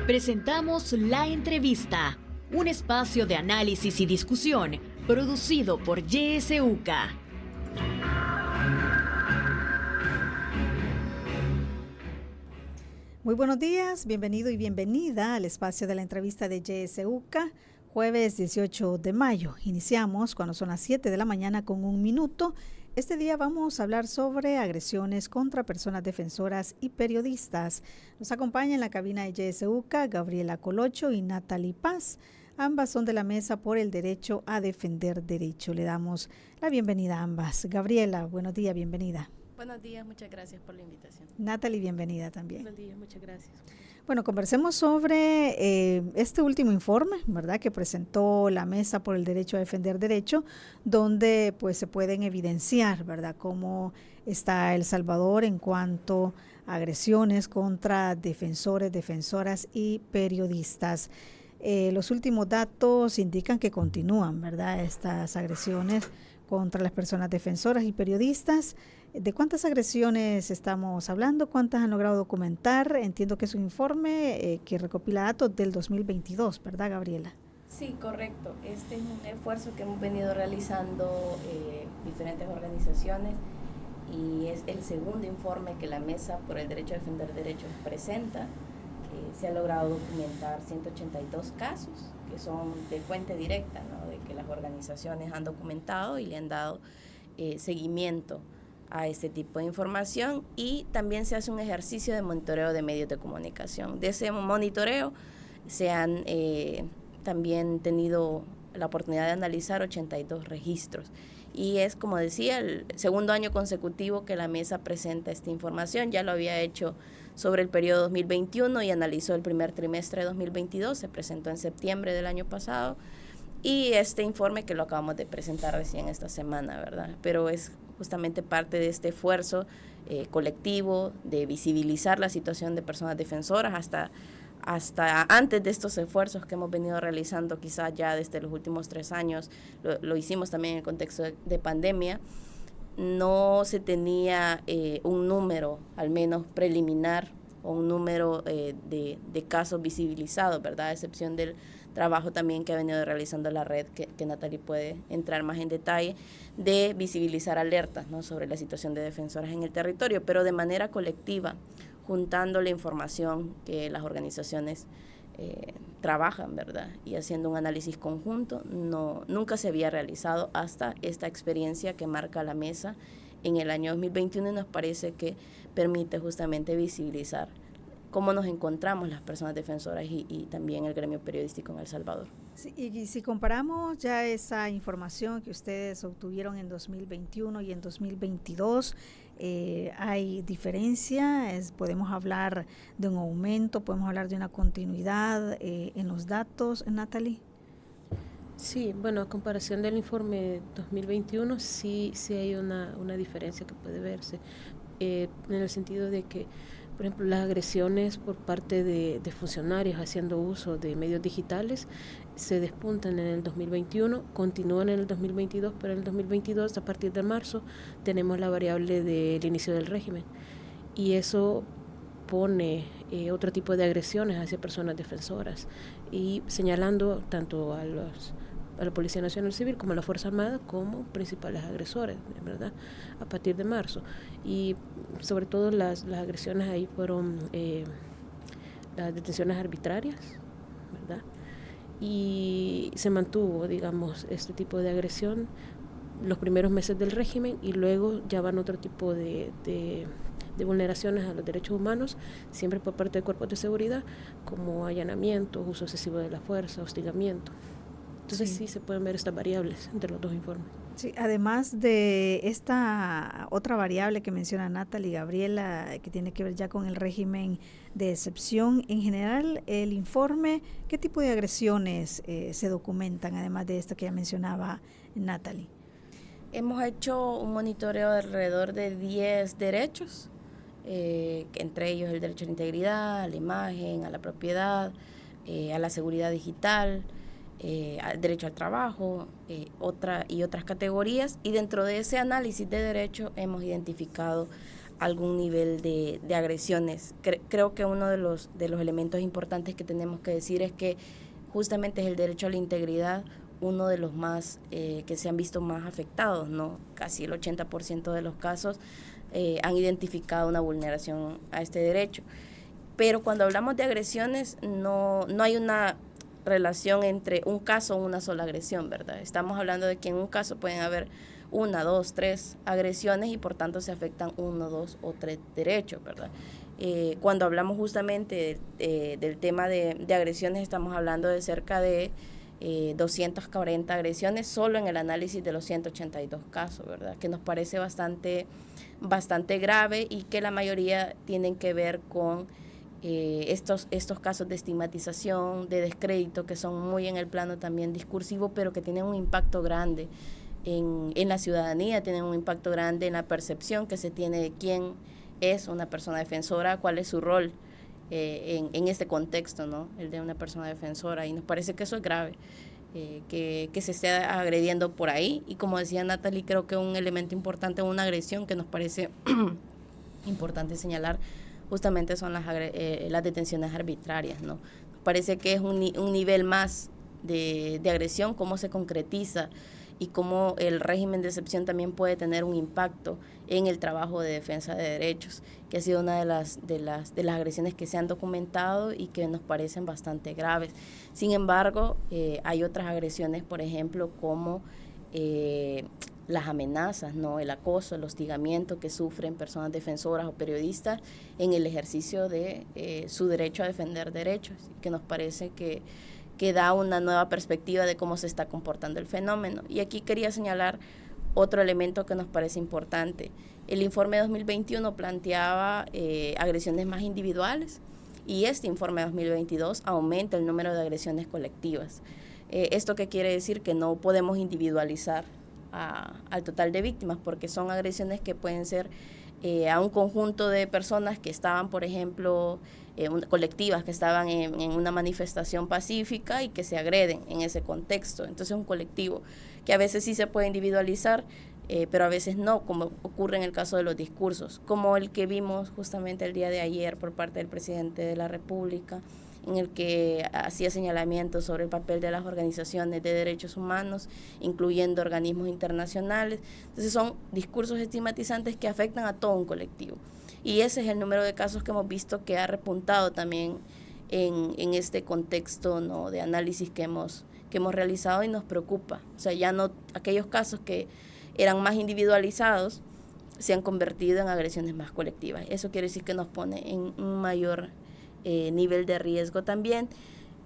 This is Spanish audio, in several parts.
Presentamos La Entrevista, un espacio de análisis y discusión producido por YSUCA. Muy buenos días, bienvenido y bienvenida al espacio de la entrevista de YSUCA, jueves 18 de mayo. Iniciamos cuando son las 7 de la mañana con 1 minuto. Este día vamos a hablar sobre agresiones contra personas defensoras y periodistas. Nos acompaña en la cabina de YSUCA Gabriela Colocho y Natalie Paz. Ambas son de la Mesa por el Derecho a Defender Derecho. Le damos la bienvenida a ambas. Gabriela, buenos días, bienvenida. Buenos días, muchas gracias por la invitación. Natalie, bienvenida también. Buenos días, muchas gracias. Bueno, conversemos sobre este último informe, ¿verdad?, que presentó la Mesa por el Derecho a Defender Derecho, donde pues se pueden evidenciar, ¿verdad?, cómo está El Salvador en cuanto a agresiones contra defensores, defensoras y periodistas. Los últimos datos indican que continúan, ¿verdad?, estas agresiones contra las personas defensoras y periodistas. ¿De cuántas agresiones estamos hablando? ¿Cuántas han logrado documentar? Entiendo que es un informe que recopila datos del 2022, ¿verdad, Gabriela? Sí, correcto. Este es un esfuerzo que hemos venido realizando diferentes organizaciones y es el segundo informe que la Mesa por el Derecho a Defender Derechos presenta. Se ha logrado documentar 182 casos que son de fuente directa, ¿no?, de que las organizaciones han documentado y le han dado seguimiento a este tipo de información, y también se hace un ejercicio de monitoreo de medios de comunicación. De ese monitoreo se han también tenido la oportunidad de analizar 82 registros, y es, como decía, el segundo año consecutivo que la Mesa presenta esta información. Ya lo había hecho sobre el periodo 2021 y analizó el primer trimestre de 2022, se presentó en septiembre del año pasado, y este informe que lo acabamos de presentar recién esta semana, ¿verdad? Pero es justamente parte de este esfuerzo colectivo de visibilizar la situación de personas defensoras hasta antes de estos esfuerzos que hemos venido realizando, quizás ya desde los últimos 3 años, lo hicimos también en el contexto de pandemia. No se tenía un número, al menos preliminar, o un número de casos visibilizados, ¿verdad? A excepción del trabajo también que ha venido realizando la red, que Natalie puede entrar más en detalle, de visibilizar alertas, ¿no?, sobre la situación de defensoras en el territorio, pero de manera colectiva, juntando la información que las organizaciones trabajan, ¿verdad?, y haciendo un análisis conjunto. Nunca se había realizado hasta esta experiencia que marca la Mesa en el año 2021, y nos parece que permite justamente visibilizar cómo nos encontramos las personas defensoras y también el gremio periodístico en El Salvador. Sí, y si comparamos ya esa información que ustedes obtuvieron en 2021 y en 2022, ¿hay diferencia? ¿Podemos hablar de un aumento? ¿Podemos hablar de una continuidad en los datos, Natalie? Sí, bueno, a comparación del informe 2021, sí hay una diferencia que puede verse, en el sentido de que, por ejemplo, las agresiones por parte de funcionarios haciendo uso de medios digitales se despuntan en el 2021, continúan en el 2022, pero en el 2022, a partir de marzo, tenemos la variable del inicio del régimen, y eso pone otro tipo de agresiones hacia personas defensoras, y señalando tanto a la Policía Nacional Civil como a la Fuerza Armada como principales agresores, ¿verdad?, a partir de marzo. Y sobre todo las agresiones ahí fueron las detenciones arbitrarias, ¿verdad?, y se mantuvo, digamos, este tipo de agresión los primeros meses del régimen, y luego ya van otro tipo de vulneraciones a los derechos humanos, siempre por parte de cuerpos de seguridad, como allanamientos, uso excesivo de la fuerza, hostigamiento. Entonces sí se pueden ver estas variables entre los dos informes. Sí, además de esta otra variable que menciona Natalie y Gabriela, que tiene que ver ya con el régimen de excepción, en general el informe, ¿qué tipo de agresiones se documentan, además de esto que ya mencionaba Natalie? Hemos hecho un monitoreo de alrededor de 10 derechos, entre ellos el derecho a la integridad, a la imagen, a la propiedad, a la seguridad digital, al derecho al trabajo, otras categorías, y dentro de ese análisis de derecho hemos identificado algún nivel de agresiones. Creo que uno de los elementos importantes que tenemos que decir es que justamente es el derecho a la integridad uno de los más que se han visto más afectados, ¿no? Casi el 80% de los casos han identificado una vulneración a este derecho. Pero cuando hablamos de agresiones no hay una relación entre un caso o una sola agresión, ¿verdad? Estamos hablando de que en un caso pueden haber 1, 2, 3 agresiones y por tanto se afectan 1, 2 o 3 derechos, ¿verdad? Cuando hablamos justamente del tema de agresiones, estamos hablando de cerca de 240 agresiones solo en el análisis de los 182 casos, ¿verdad? Que nos parece bastante grave y que la mayoría tienen que ver con estos casos de estigmatización, de descrédito, que son muy en el plano también discursivo, pero que tienen un impacto grande en la ciudadanía, tienen un impacto grande en la percepción que se tiene de quién es una persona defensora, cuál es su rol en este contexto, ¿no? El de una persona defensora, y nos parece que eso es grave, que se esté agrediendo por ahí. Y como decía Natalie, creo que un elemento importante, una agresión que nos parece importante señalar, justamente son las detenciones arbitrarias, ¿no? Nos parece que es un nivel más de agresión, cómo se concretiza y cómo el régimen de excepción también puede tener un impacto en el trabajo de defensa de derechos, que ha sido una de las agresiones que se han documentado y que nos parecen bastante graves. Sin embargo, hay otras agresiones, por ejemplo, como las amenazas, ¿no? El acoso, el hostigamiento que sufren personas defensoras o periodistas en el ejercicio de su derecho a defender derechos, que nos parece que da una nueva perspectiva de cómo se está comportando el fenómeno. Y aquí quería señalar otro elemento que nos parece importante. El informe 2021 planteaba agresiones más individuales y este informe 2022 aumenta el número de agresiones colectivas. ¿Esto qué quiere decir? Que no podemos individualizar al total de víctimas, porque son agresiones que pueden ser a un conjunto de personas que estaban, por ejemplo, colectivas que estaban en una manifestación pacífica y que se agreden en ese contexto. Entonces es un colectivo que a veces sí se puede individualizar, pero a veces no, como ocurre en el caso de los discursos, como el que vimos justamente el día de ayer por parte del presidente de la República, en el que hacía señalamientos sobre el papel de las organizaciones de derechos humanos, incluyendo organismos internacionales. Entonces son discursos estigmatizantes que afectan a todo un colectivo. Y ese es el número de casos que hemos visto que ha repuntado también en este contexto, ¿no?, de análisis que hemos realizado, y nos preocupa. O sea, ya no aquellos casos que eran más individualizados se han convertido en agresiones más colectivas. Eso quiere decir que nos pone en un mayor nivel de riesgo también,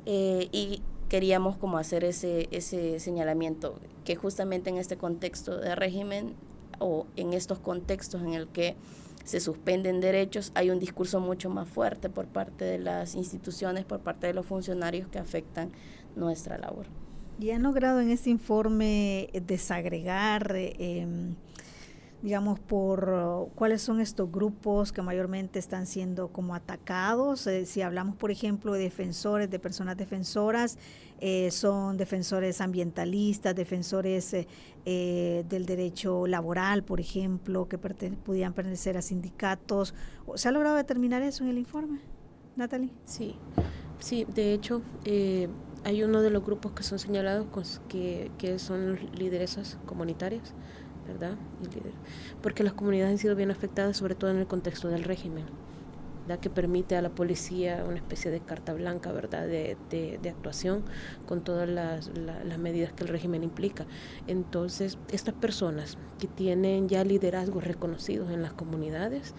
y queríamos como hacer ese señalamiento, que justamente en este contexto de régimen o en estos contextos en el que se suspenden derechos, hay un discurso mucho más fuerte por parte de las instituciones, por parte de los funcionarios, que afectan nuestra labor. ¿Y han logrado en este informe desagregar, digamos, por cuáles son estos grupos que mayormente están siendo como atacados? Si hablamos, por ejemplo, de defensores, de personas defensoras, son defensores ambientalistas, defensores del derecho laboral, por ejemplo, que pudieran pertenecer a sindicatos. ¿Se ha logrado determinar eso en el informe, Natalie? Sí, de hecho, hay uno de los grupos que son señalados que son lideresas comunitarias, ¿verdad? Porque las comunidades han sido bien afectadas, sobre todo en el contexto del régimen, ¿verdad?, que permite a la policía una especie de carta blanca, ¿verdad?, de actuación con todas las medidas que el régimen implica. Entonces, estas personas que tienen ya liderazgos reconocidos en las comunidades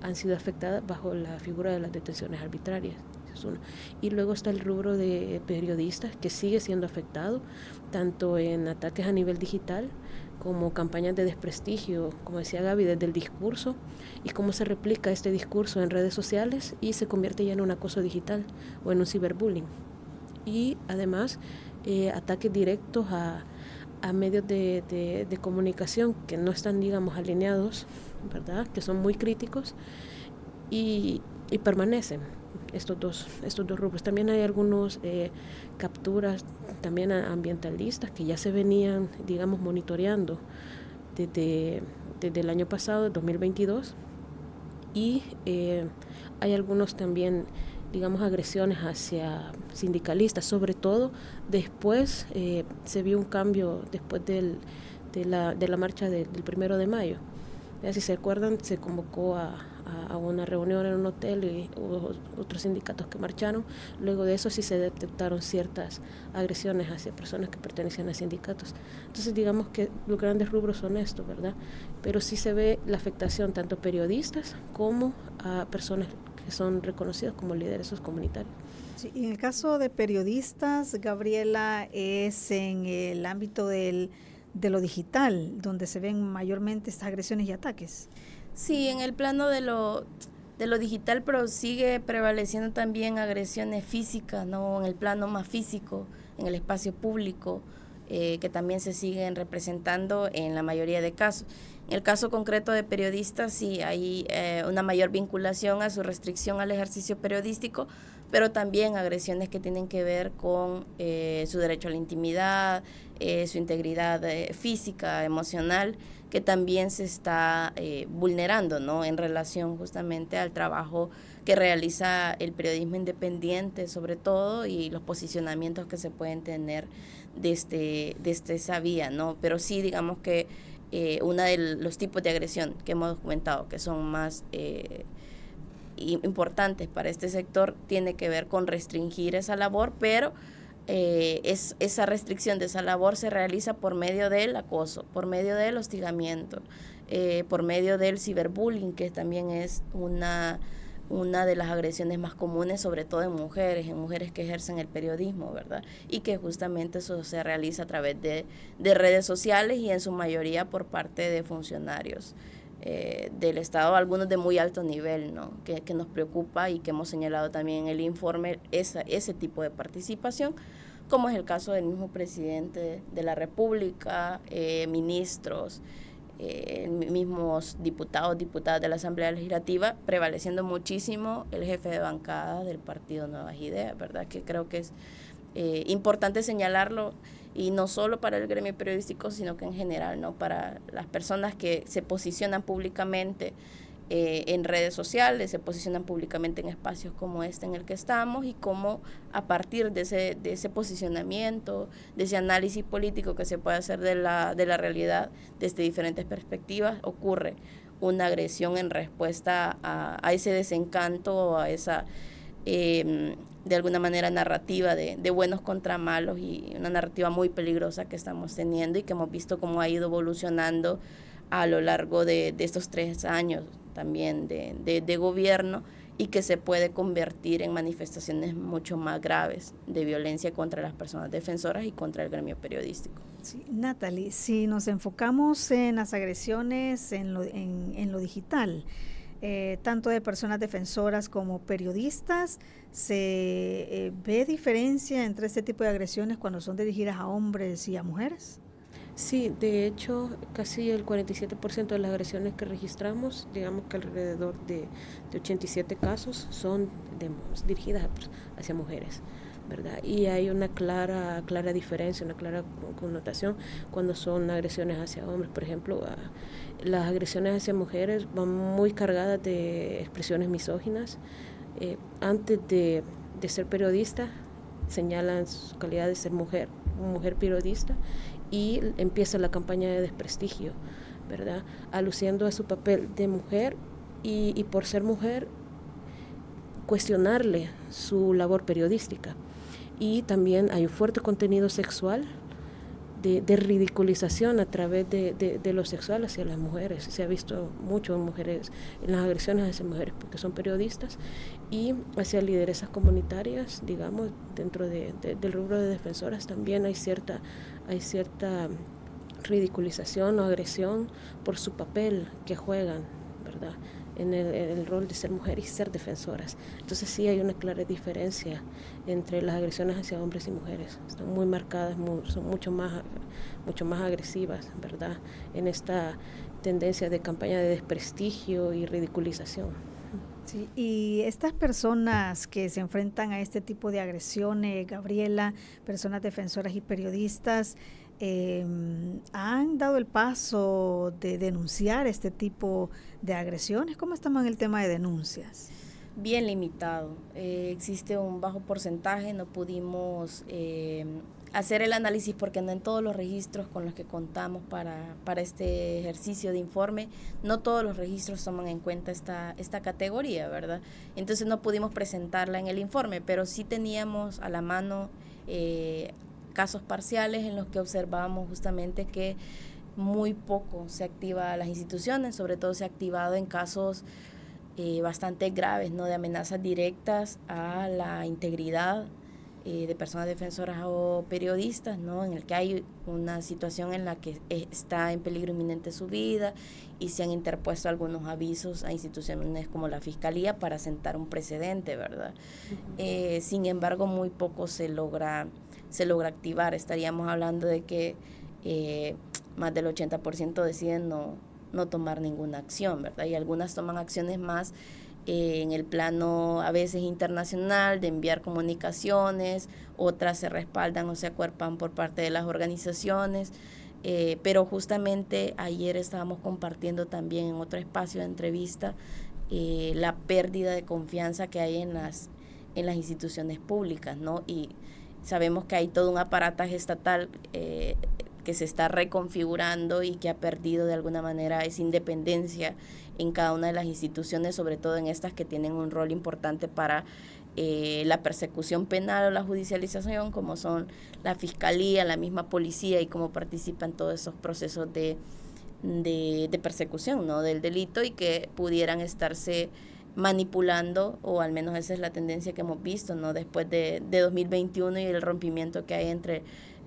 han sido afectadas bajo la figura de las detenciones arbitrarias. Y luego está el rubro de periodistas, que sigue siendo afectado tanto en ataques a nivel digital como campañas de desprestigio, como decía Gaby, desde el discurso, y cómo se replica este discurso en redes sociales y se convierte ya en un acoso digital o en un ciberbullying. Y además ataques directos a medios de comunicación que no están, digamos, alineados, ¿verdad?, que son muy críticos y permanecen estos dos rubros. También hay algunos capturas también ambientalistas que ya se venían, digamos, monitoreando desde el año pasado, 2022, y hay algunos también, digamos, agresiones hacia sindicalistas, sobre todo después se vio un cambio después de la marcha del 1 de mayo. Si se acuerdan, se convocó a una reunión en un hotel y hubo otros sindicatos que marcharon. Luego de eso sí se detectaron ciertas agresiones hacia personas que pertenecían a sindicatos. Entonces digamos que los grandes rubros son estos, ¿verdad? Pero sí se ve la afectación tanto a periodistas como a personas que son reconocidas como lideresos comunitarios. Sí, y en el caso de periodistas, Gabriela, es en el ámbito de lo digital, donde se ven mayormente estas agresiones y ataques. Sí, en el plano de lo digital, pero sigue prevaleciendo también agresiones físicas, ¿no? En el plano más físico, en el espacio público, que también se siguen representando en la mayoría de casos. En el caso concreto de periodistas, sí hay una mayor vinculación a su restricción al ejercicio periodístico, pero también agresiones que tienen que ver con su derecho a la intimidad, su integridad física, emocional, que también se está vulnerando, ¿no? En relación justamente al trabajo que realiza el periodismo independiente, sobre todo, y los posicionamientos que se pueden tener desde esa vía, ¿no? Pero sí, digamos que uno de los tipos de agresión que hemos documentado, que son más importantes para este sector, tiene que ver con restringir esa labor, pero esa restricción de esa labor se realiza por medio del acoso, por medio del hostigamiento, por medio del ciberbullying, que también es una de las agresiones más comunes, sobre todo en mujeres que ejercen el periodismo, ¿verdad? Y que justamente eso se realiza a través de redes sociales y en su mayoría por parte de funcionarios del Estado, algunos de muy alto nivel, ¿no? Que nos preocupa y que hemos señalado también en el informe ese tipo de participación, como es el caso del mismo presidente de la República, ministros, mismos diputadas de la Asamblea Legislativa, prevaleciendo muchísimo el jefe de bancada del partido Nuevas Ideas, ¿verdad? Que creo que es importante señalarlo, y no solo para el gremio periodístico, sino que en general, ¿no? Para las personas que se posicionan públicamente en redes sociales, se posicionan públicamente en espacios como este en el que estamos, y cómo a partir de ese posicionamiento, de ese análisis político que se puede hacer de la realidad desde diferentes perspectivas, ocurre una agresión en respuesta a ese desencanto, a esa de alguna manera narrativa de buenos contra malos, y una narrativa muy peligrosa que estamos teniendo y que hemos visto cómo ha ido evolucionando a lo largo de estos 3 años también de gobierno, y que se puede convertir en manifestaciones mucho más graves de violencia contra las personas defensoras y contra el gremio periodístico. Sí, Natalie, si nos enfocamos en las agresiones en lo digital, tanto de personas defensoras como periodistas, ¿se ve diferencia entre este tipo de agresiones cuando son dirigidas a hombres y a mujeres? Sí, de hecho, casi el 47% de las agresiones que registramos, digamos que alrededor de 87 casos, son dirigidas hacia mujeres, ¿verdad? Y hay una clara diferencia, una clara connotación cuando son agresiones hacia hombres. Por ejemplo, las agresiones hacia mujeres van muy cargadas de expresiones misóginas. Antes de ser periodista, señalan su calidad de ser mujer periodista, y empieza la campaña de desprestigio, ¿verdad? Aluciendo a su papel de mujer y por ser mujer, cuestionarle su labor periodística. Y también hay un fuerte contenido sexual, de ridiculización a través de lo sexual hacia las mujeres. Se ha visto mucho en mujeres, en las agresiones hacia mujeres porque son periodistas, y hacia lideresas comunitarias, digamos, dentro del rubro de defensoras también hay cierta ridiculización o agresión por su papel que juegan, ¿verdad?, en el rol de ser mujer y ser defensoras. Entonces sí hay una clara diferencia entre las agresiones hacia hombres y mujeres. Están muy marcadas, son mucho más agresivas, ¿verdad?, en esta tendencia de campaña de desprestigio y ridiculización. Sí, y estas personas que se enfrentan a este tipo de agresiones, Gabriela, personas defensoras y periodistas, ¿Han dado el paso de denunciar este tipo de agresiones? ¿Cómo estamos en el tema de denuncias? Bien limitado. Existe un bajo porcentaje, no pudimos hacer el análisis porque no en todos los registros con los que contamos para este ejercicio de informe, no todos los registros toman en cuenta esta categoría, ¿verdad? Entonces no pudimos presentarla en el informe, pero sí teníamos a la mano casos parciales en los que observamos justamente que muy poco se activa a las instituciones, sobre todo se ha activado en casos bastante graves, ¿no? De amenazas directas a la integridad de personas defensoras o periodistas, ¿no? En el que hay una situación en la que está en peligro inminente su vida y se han interpuesto algunos avisos a instituciones como la Fiscalía para sentar un precedente, ¿verdad? Uh-huh. Sin embargo, muy poco se logra activar. Estaríamos hablando de que más del 80% deciden no tomar ninguna acción, ¿verdad? Y algunas toman acciones más en el plano a veces internacional, de enviar comunicaciones, otras se respaldan o se acuerpan por parte de las organizaciones, pero justamente ayer estábamos compartiendo también en otro espacio de entrevista la pérdida de confianza que hay en las instituciones públicas, ¿no? Y sabemos que hay todo un aparataje estatal que se está reconfigurando y que ha perdido de alguna manera esa independencia en cada una de las instituciones, sobre todo en estas que tienen un rol importante para la persecución penal o la judicialización, como son la Fiscalía, la misma policía y cómo participan todos esos procesos de persecución, ¿no? Del delito, y que pudieran estarse manipulando, o al menos esa es la tendencia que hemos visto, ¿no? Después de 2021 y el rompimiento que hay entre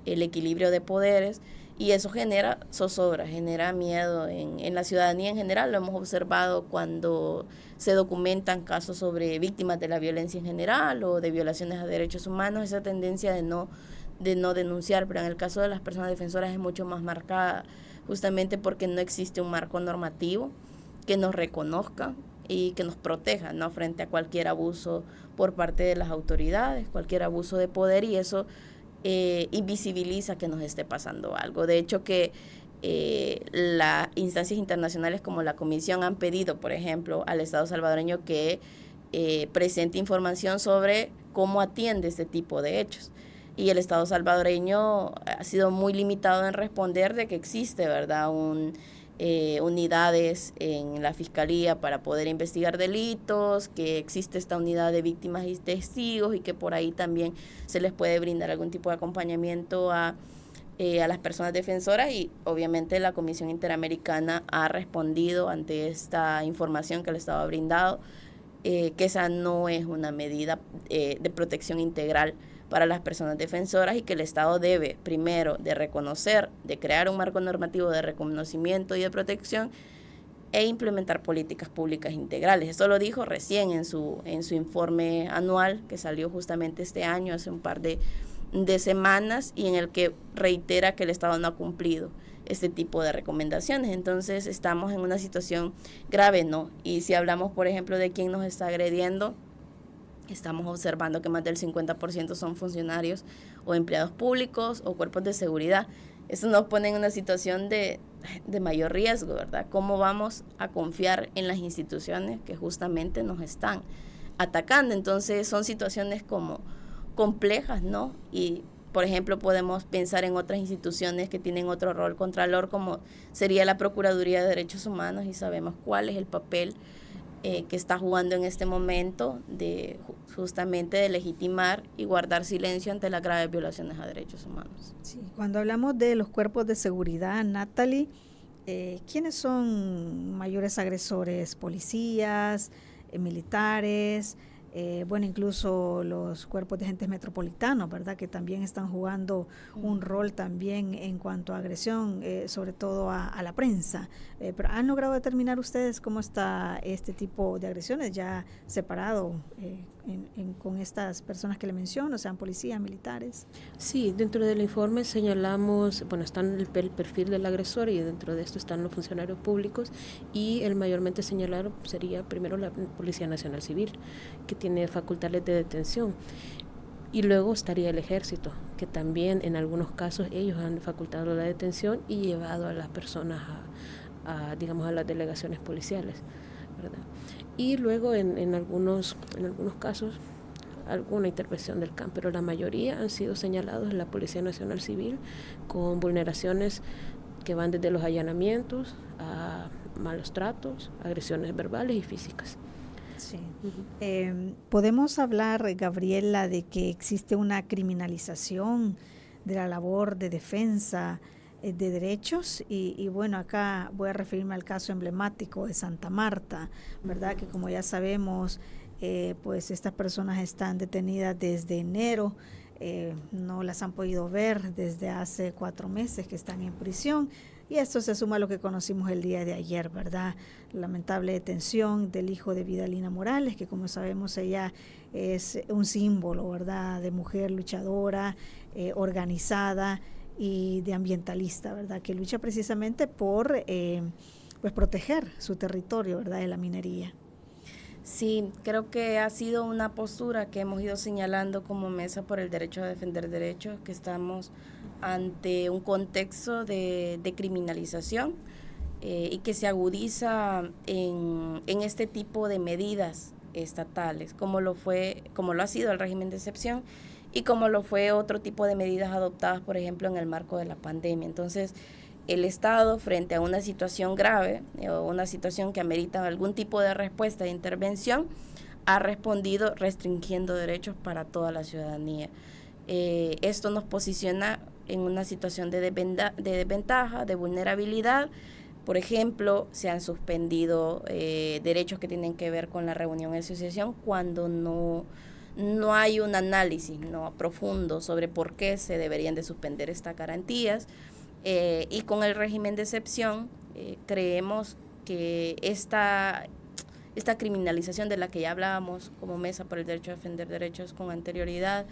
el equilibrio de poderes, y eso genera zozobra, genera miedo en la ciudadanía en general. Lo hemos observado cuando se documentan casos sobre víctimas de la violencia en general o de violaciones a derechos humanos, esa tendencia de no denunciar, pero en el caso de las personas defensoras es mucho más marcada, justamente porque no existe un marco normativo que nos reconozca y que nos proteja, ¿no? Frente a cualquier abuso por parte de las autoridades, cualquier abuso de poder, y eso invisibiliza que nos esté pasando algo. De hecho, que las instancias internacionales como la Comisión han pedido, por ejemplo, al Estado salvadoreño que presente información sobre cómo atiende este tipo de hechos. Y el Estado salvadoreño ha sido muy limitado en responder de que existe, ¿verdad?, unidades en la Fiscalía para poder investigar delitos, que existe esta unidad de víctimas y testigos, y que por ahí también se les puede brindar algún tipo de acompañamiento a las personas defensoras, y obviamente la Comisión Interamericana ha respondido ante esta información que le estaba brindado, que esa no es una medida de protección integral para las personas defensoras, y que el Estado debe primero de reconocer, de crear un marco normativo de reconocimiento y de protección e implementar políticas públicas integrales. Eso lo dijo recién en su informe anual que salió justamente este año, hace un par de semanas, y en el que reitera que el Estado no ha cumplido este tipo de recomendaciones. Entonces estamos en una situación grave, ¿no? Y si hablamos, por ejemplo, de quién nos está agrediendo, estamos observando que más del 50% son funcionarios o empleados públicos o cuerpos de seguridad. Eso nos pone en una situación de mayor riesgo, ¿verdad? ¿Cómo vamos a confiar en las instituciones que justamente nos están atacando? Entonces son situaciones como complejas, ¿no? Y, por ejemplo, podemos pensar en otras instituciones que tienen otro rol contralor, como sería la Procuraduría de Derechos Humanos, y sabemos cuál es el papel que está jugando en este momento de justamente de legitimar y guardar silencio ante las graves violaciones a derechos humanos. Sí, cuando hablamos de los cuerpos de seguridad, Natalie, ¿quiénes son mayores agresores? ¿Policías, militares? Bueno, incluso los cuerpos de agentes metropolitanos, ¿verdad?, que también están jugando un rol también en cuanto a agresión, sobre todo a la prensa. Pero ¿han logrado determinar ustedes cómo está este tipo de agresiones ya separado con estas personas que le menciono, sean policías, militares? Sí, dentro del informe señalamos, bueno, está el perfil del agresor, y dentro de esto están los funcionarios públicos, y el mayormente señalado sería primero la Policía Nacional Civil, que tiene facultades de detención. Y luego estaría el ejército, que también en algunos casos ellos han facultado la detención y llevado a las personas digamos, a las delegaciones policiales, ¿verdad? Y luego en algunos casos alguna intervención del CAN, pero la mayoría han sido señalados en la Policía Nacional Civil con vulneraciones que van desde los allanamientos a malos tratos, agresiones verbales y físicas. Sí. Podemos hablar, Gabriela, de que existe una criminalización de la labor de defensa de derechos y bueno, acá voy a referirme al caso emblemático de Santa Marta, ¿verdad? Que como ya sabemos, pues estas personas están detenidas desde enero, no las han podido ver desde hace 4 meses que están en prisión. Y esto se suma a lo que conocimos el día de ayer, ¿verdad? Lamentable detención del hijo de Vidalina Morales, que como sabemos ella es un símbolo, ¿verdad? De mujer luchadora, organizada y de ambientalista, ¿verdad? Que lucha precisamente por pues proteger su territorio, ¿verdad? De la minería. Sí, creo que ha sido una postura que hemos ido señalando como Mesa por el Derecho a Defender Derechos, que estamos ante un contexto de criminalización y que se agudiza en este tipo de medidas estatales, como lo ha sido el régimen de excepción y como lo fue otro tipo de medidas adoptadas, por ejemplo, en el marco de la pandemia. Entonces, el Estado, frente a una situación grave o una situación que amerita algún tipo de respuesta de intervención, ha respondido restringiendo derechos para toda la ciudadanía. Esto nos posiciona en una situación de desventaja, de vulnerabilidad. Por ejemplo, se han suspendido derechos que tienen que ver con la reunión y asociación cuando no hay un análisis profundo sobre por qué se deberían de suspender estas garantías. Y con el régimen de excepción creemos que esta criminalización de la que ya hablábamos como Mesa por el Derecho a Defender Derechos con anterioridad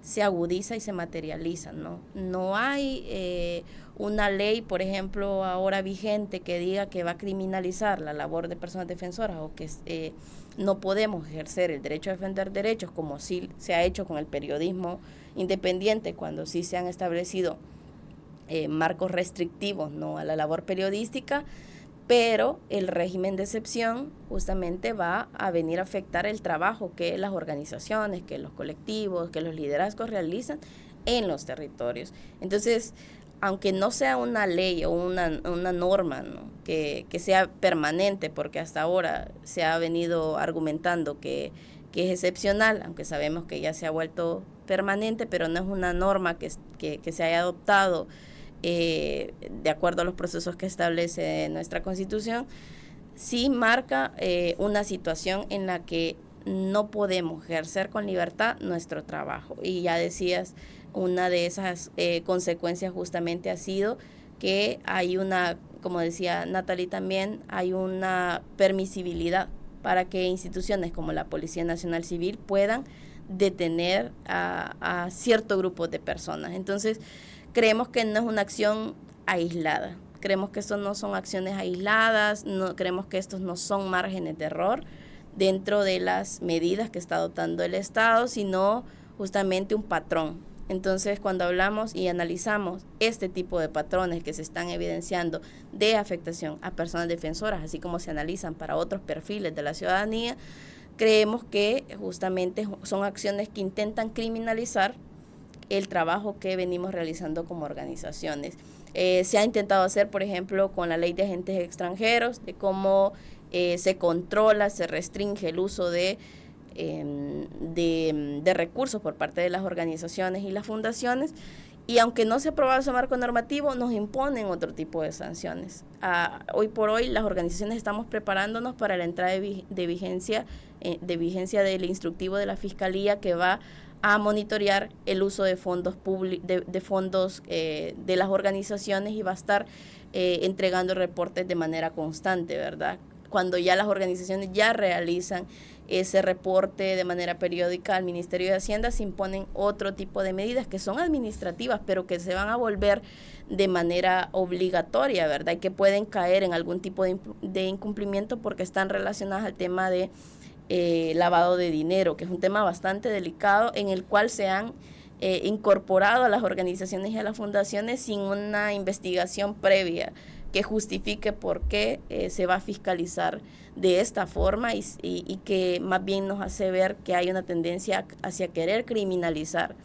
se agudiza y se materializa, no hay una ley, por ejemplo, ahora vigente que diga que va a criminalizar la labor de personas defensoras o que no podemos ejercer el derecho a defender derechos como sí se ha hecho con el periodismo independiente cuando sí se han establecido marcos restrictivos a la labor periodística, pero el régimen de excepción justamente va a venir a afectar el trabajo que las organizaciones, que los colectivos, que los liderazgos realizan en los territorios. Entonces, aunque no sea una ley o una norma que sea permanente, porque hasta ahora se ha venido argumentando que es excepcional, aunque sabemos que ya se ha vuelto permanente, pero no es una norma que se haya adoptado de acuerdo a los procesos que establece nuestra Constitución, sí marca una situación en la que no podemos ejercer con libertad nuestro trabajo. Y ya decías, una de esas consecuencias justamente ha sido que hay como decía Natalie también, hay una permisibilidad para que instituciones como la Policía Nacional Civil puedan detener a cierto grupo de personas. Entonces, creemos que no es una acción aislada, creemos que estos no son acciones aisladas, creemos que estos no son márgenes de error dentro de las medidas que está adoptando el Estado, sino justamente un patrón. Entonces, cuando hablamos y analizamos este tipo de patrones que se están evidenciando de afectación a personas defensoras, así como se analizan para otros perfiles de la ciudadanía, creemos que justamente son acciones que intentan criminalizar el trabajo que venimos realizando como organizaciones. Se ha intentado hacer, por ejemplo, con la ley de agentes extranjeros, de cómo se controla, se restringe el uso de recursos por parte de las organizaciones y las fundaciones, y aunque no se ha aprobado ese marco normativo, nos imponen otro tipo de sanciones. Hoy por hoy las organizaciones estamos preparándonos para la entrada de vigencia del instructivo de la Fiscalía, que va a monitorear el uso de fondos de fondos de las organizaciones, y va a estar entregando reportes de manera constante, ¿verdad? Cuando ya las organizaciones ya realizan ese reporte de manera periódica al Ministerio de Hacienda, se imponen otro tipo de medidas que son administrativas, pero que se van a volver de manera obligatoria, ¿verdad? Y que pueden caer en algún tipo de incumplimiento porque están relacionadas al tema de lavado de dinero, que es un tema bastante delicado en el cual se han incorporado a las organizaciones y a las fundaciones sin una investigación previa que justifique por qué se va a fiscalizar de esta forma y que más bien nos hace ver que hay una tendencia hacia querer criminalizar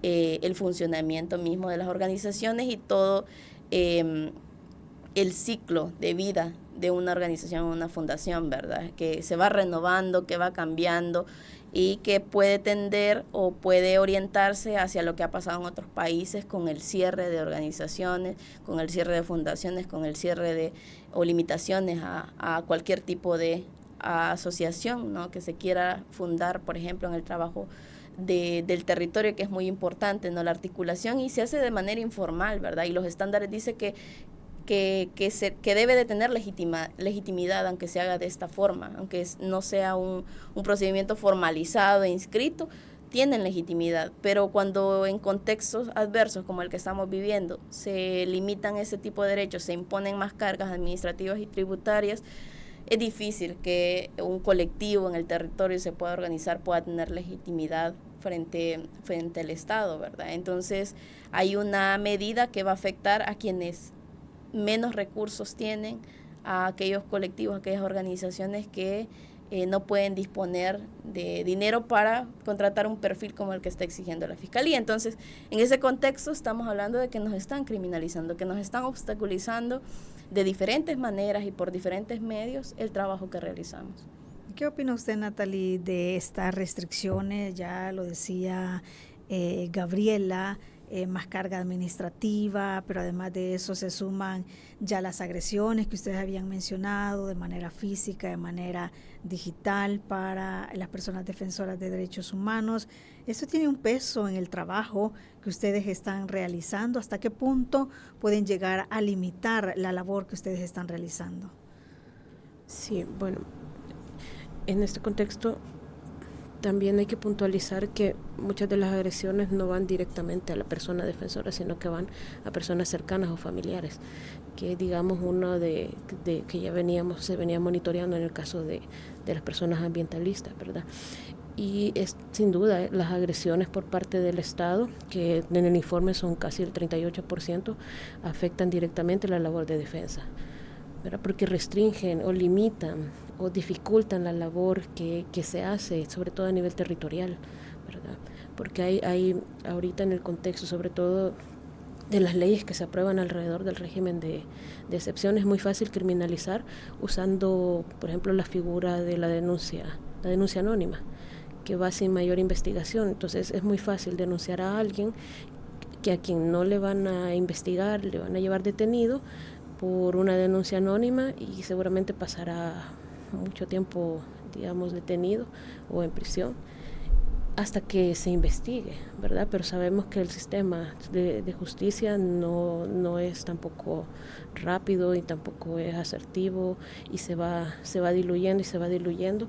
el funcionamiento mismo de las organizaciones y todo el ciclo de vida de una organización o una fundación, ¿verdad? Que se va renovando, que va cambiando y que puede tender o puede orientarse hacia lo que ha pasado en otros países con el cierre de organizaciones, con el cierre de fundaciones, con el cierre o limitaciones a cualquier tipo de asociación, ¿no? Que se quiera fundar, por ejemplo, en el trabajo del territorio, que es muy importante, ¿no? La articulación, y se hace de manera informal, ¿verdad? Y los estándares dicen que debe de tener legitimidad, aunque se haga de esta forma, aunque no sea un procedimiento formalizado e inscrito, tienen legitimidad, pero cuando en contextos adversos como el que estamos viviendo se limitan ese tipo de derechos, se imponen más cargas administrativas y tributarias, es difícil que un colectivo en el territorio se pueda organizar, pueda tener legitimidad frente al Estado, ¿verdad? Entonces hay una medida que va a afectar a quienes menos recursos tienen, a aquellos colectivos, a aquellas organizaciones que no pueden disponer de dinero para contratar un perfil como el que está exigiendo la Fiscalía. Entonces, en ese contexto estamos hablando de que nos están criminalizando, que nos están obstaculizando de diferentes maneras y por diferentes medios el trabajo que realizamos. ¿Qué opina usted, Natalie, de estas restricciones? Ya lo decía Gabriela, más carga administrativa, pero además de eso se suman ya las agresiones que ustedes habían mencionado de manera física, de manera digital para las personas defensoras de derechos humanos. ¿Esto tiene un peso en el trabajo que ustedes están realizando? ¿Hasta qué punto pueden llegar a limitar la labor que ustedes están realizando? Sí, bueno, en este contexto también hay que puntualizar que muchas de las agresiones no van directamente a la persona defensora, sino que van a personas cercanas o familiares, que digamos uno de que ya se venía monitoreando en el caso de las personas ambientalistas, ¿verdad? Y es sin duda las agresiones por parte del Estado, que en el informe son casi el 38%, afectan directamente la labor de defensa, ¿verdad? Porque restringen o limitan o dificultan la labor que se hace, sobre todo a nivel territorial, ¿verdad? Porque hay ahorita en el contexto, sobre todo de las leyes que se aprueban alrededor del régimen de excepción, es muy fácil criminalizar usando, por ejemplo, la figura de la denuncia anónima, que va sin mayor investigación. Entonces es muy fácil denunciar a alguien que a quien no le van a investigar, le van a llevar detenido por una denuncia anónima y seguramente pasará mucho tiempo, digamos, detenido o en prisión hasta que se investigue, ¿verdad? Pero sabemos que el sistema de justicia no es tampoco rápido y tampoco es asertivo y se va diluyendo y se va diluyendo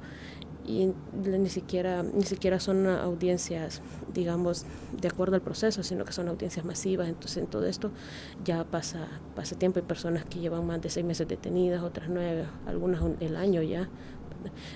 y ni siquiera son audiencias, digamos, de acuerdo al proceso, sino que son audiencias masivas. Entonces en todo esto ya pasa tiempo. Hay personas que llevan más de 6 meses detenidas, otras 9, algunas el año ya.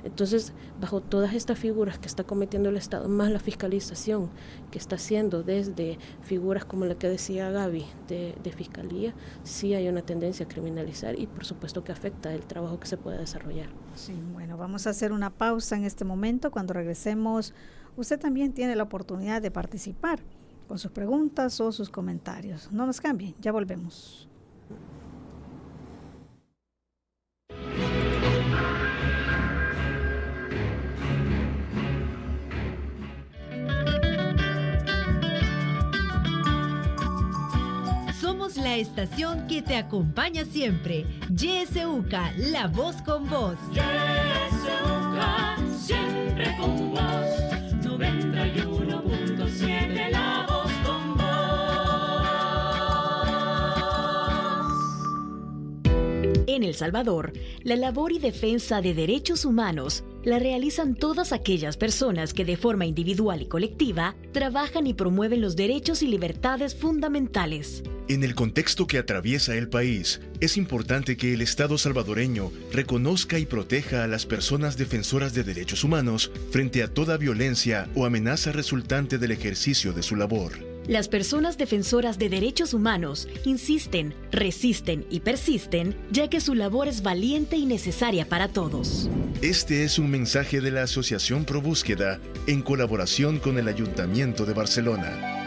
Entonces, bajo todas estas figuras que está cometiendo el Estado, más la fiscalización que está haciendo desde figuras como la que decía Gaby de Fiscalía, sí hay una tendencia a criminalizar y por supuesto que afecta el trabajo que se pueda desarrollar. Sí, bueno, vamos a hacer una pausa en este momento. Cuando regresemos, usted también tiene la oportunidad de participar con sus preguntas o sus comentarios. No nos cambien, ya volvemos. Somos la estación que te acompaña siempre. YSUCA, la voz con vos. YSUCA, siempre con vos. 91.7, la voz con vos. En El Salvador, la labor y defensa de derechos humanos la realizan todas aquellas personas que de forma individual y colectiva trabajan y promueven los derechos y libertades fundamentales. En el contexto que atraviesa el país, es importante que el Estado salvadoreño reconozca y proteja a las personas defensoras de derechos humanos frente a toda violencia o amenaza resultante del ejercicio de su labor. Las personas defensoras de derechos humanos insisten, resisten y persisten, ya que su labor es valiente y necesaria para todos. Este es un mensaje de la Asociación Pro Búsqueda en colaboración con el Ayuntamiento de Barcelona.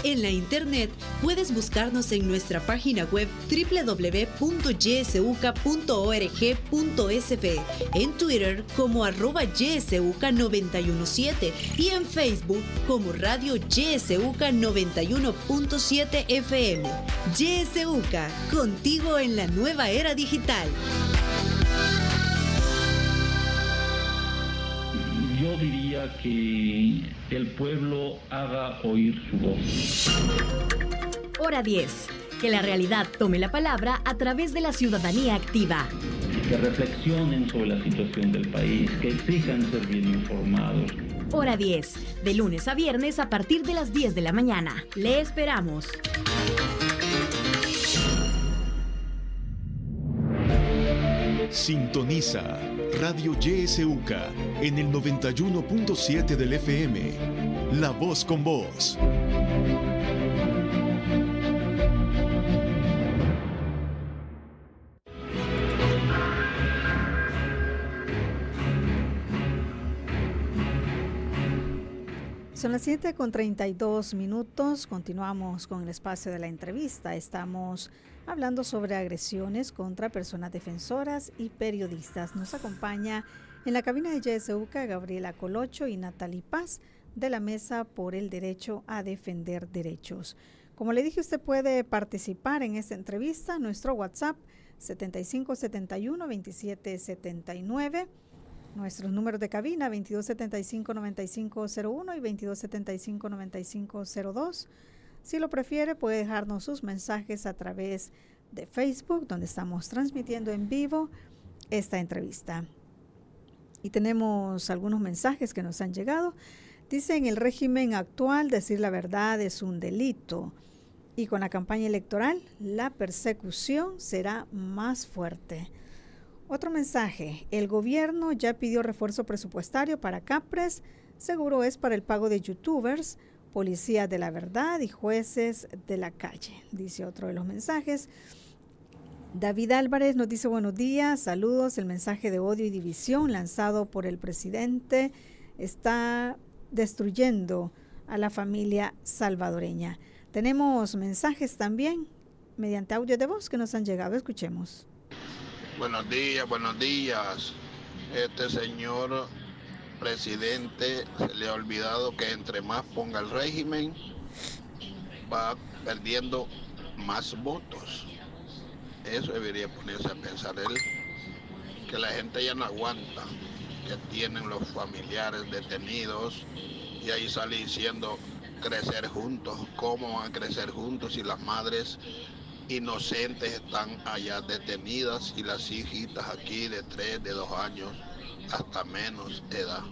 En la internet puedes buscarnos en nuestra página web www.ysuca.org.sb, en Twitter como @ysuca917 y en Facebook como Radio YSUCA 91.7 FM. YSUCA, contigo en la nueva era digital. Yo diría que el pueblo haga oír su voz. Hora 10. Que la realidad tome la palabra a través de la ciudadanía activa. Que reflexionen sobre la situación del país, que exijan ser bien informados. Hora 10. De lunes a viernes a partir de las 10 de la mañana. Le esperamos. Sintoniza Radio YSUCA en el 91.7 del FM. La voz con vos. Son las 7:32. Continuamos con el espacio de la entrevista. Estamos hablando sobre agresiones contra personas defensoras y periodistas. Nos acompaña en la cabina de YSUCA Gabriela Colocho y Natalie Paz de la Mesa por el Derecho a Defender Derechos. Como le dije, usted puede participar en esta entrevista. Nuestro WhatsApp 7571-2779. Nuestros números de cabina 2275-9501 y 2275-9502. Si lo prefiere, puede dejarnos sus mensajes a través de Facebook, donde estamos transmitiendo en vivo esta entrevista. Y tenemos algunos mensajes que nos han llegado. Dice: en el régimen actual, decir la verdad es un delito. Y con la campaña electoral, la persecución será más fuerte. Otro mensaje: el gobierno ya pidió refuerzo presupuestario para CAPRES, seguro es para el pago de youtubers, policías de la verdad y jueces de la calle, dice otro de los mensajes. David Álvarez nos dice: buenos días, saludos, el mensaje de odio y división lanzado por el presidente está destruyendo a la familia salvadoreña. Tenemos mensajes también mediante audio de voz que nos han llegado, escuchemos. Buenos días, buenos días. Este señor presidente se le ha olvidado que entre más ponga el régimen, va perdiendo más votos. Eso debería ponerse a pensar él, que la gente ya no aguanta, que tienen los familiares detenidos y ahí sale diciendo crecer juntos. ¿Cómo van a crecer juntos si las madres inocentes están allá detenidas y las hijitas aquí de 3, de 2 años, hasta menos edad?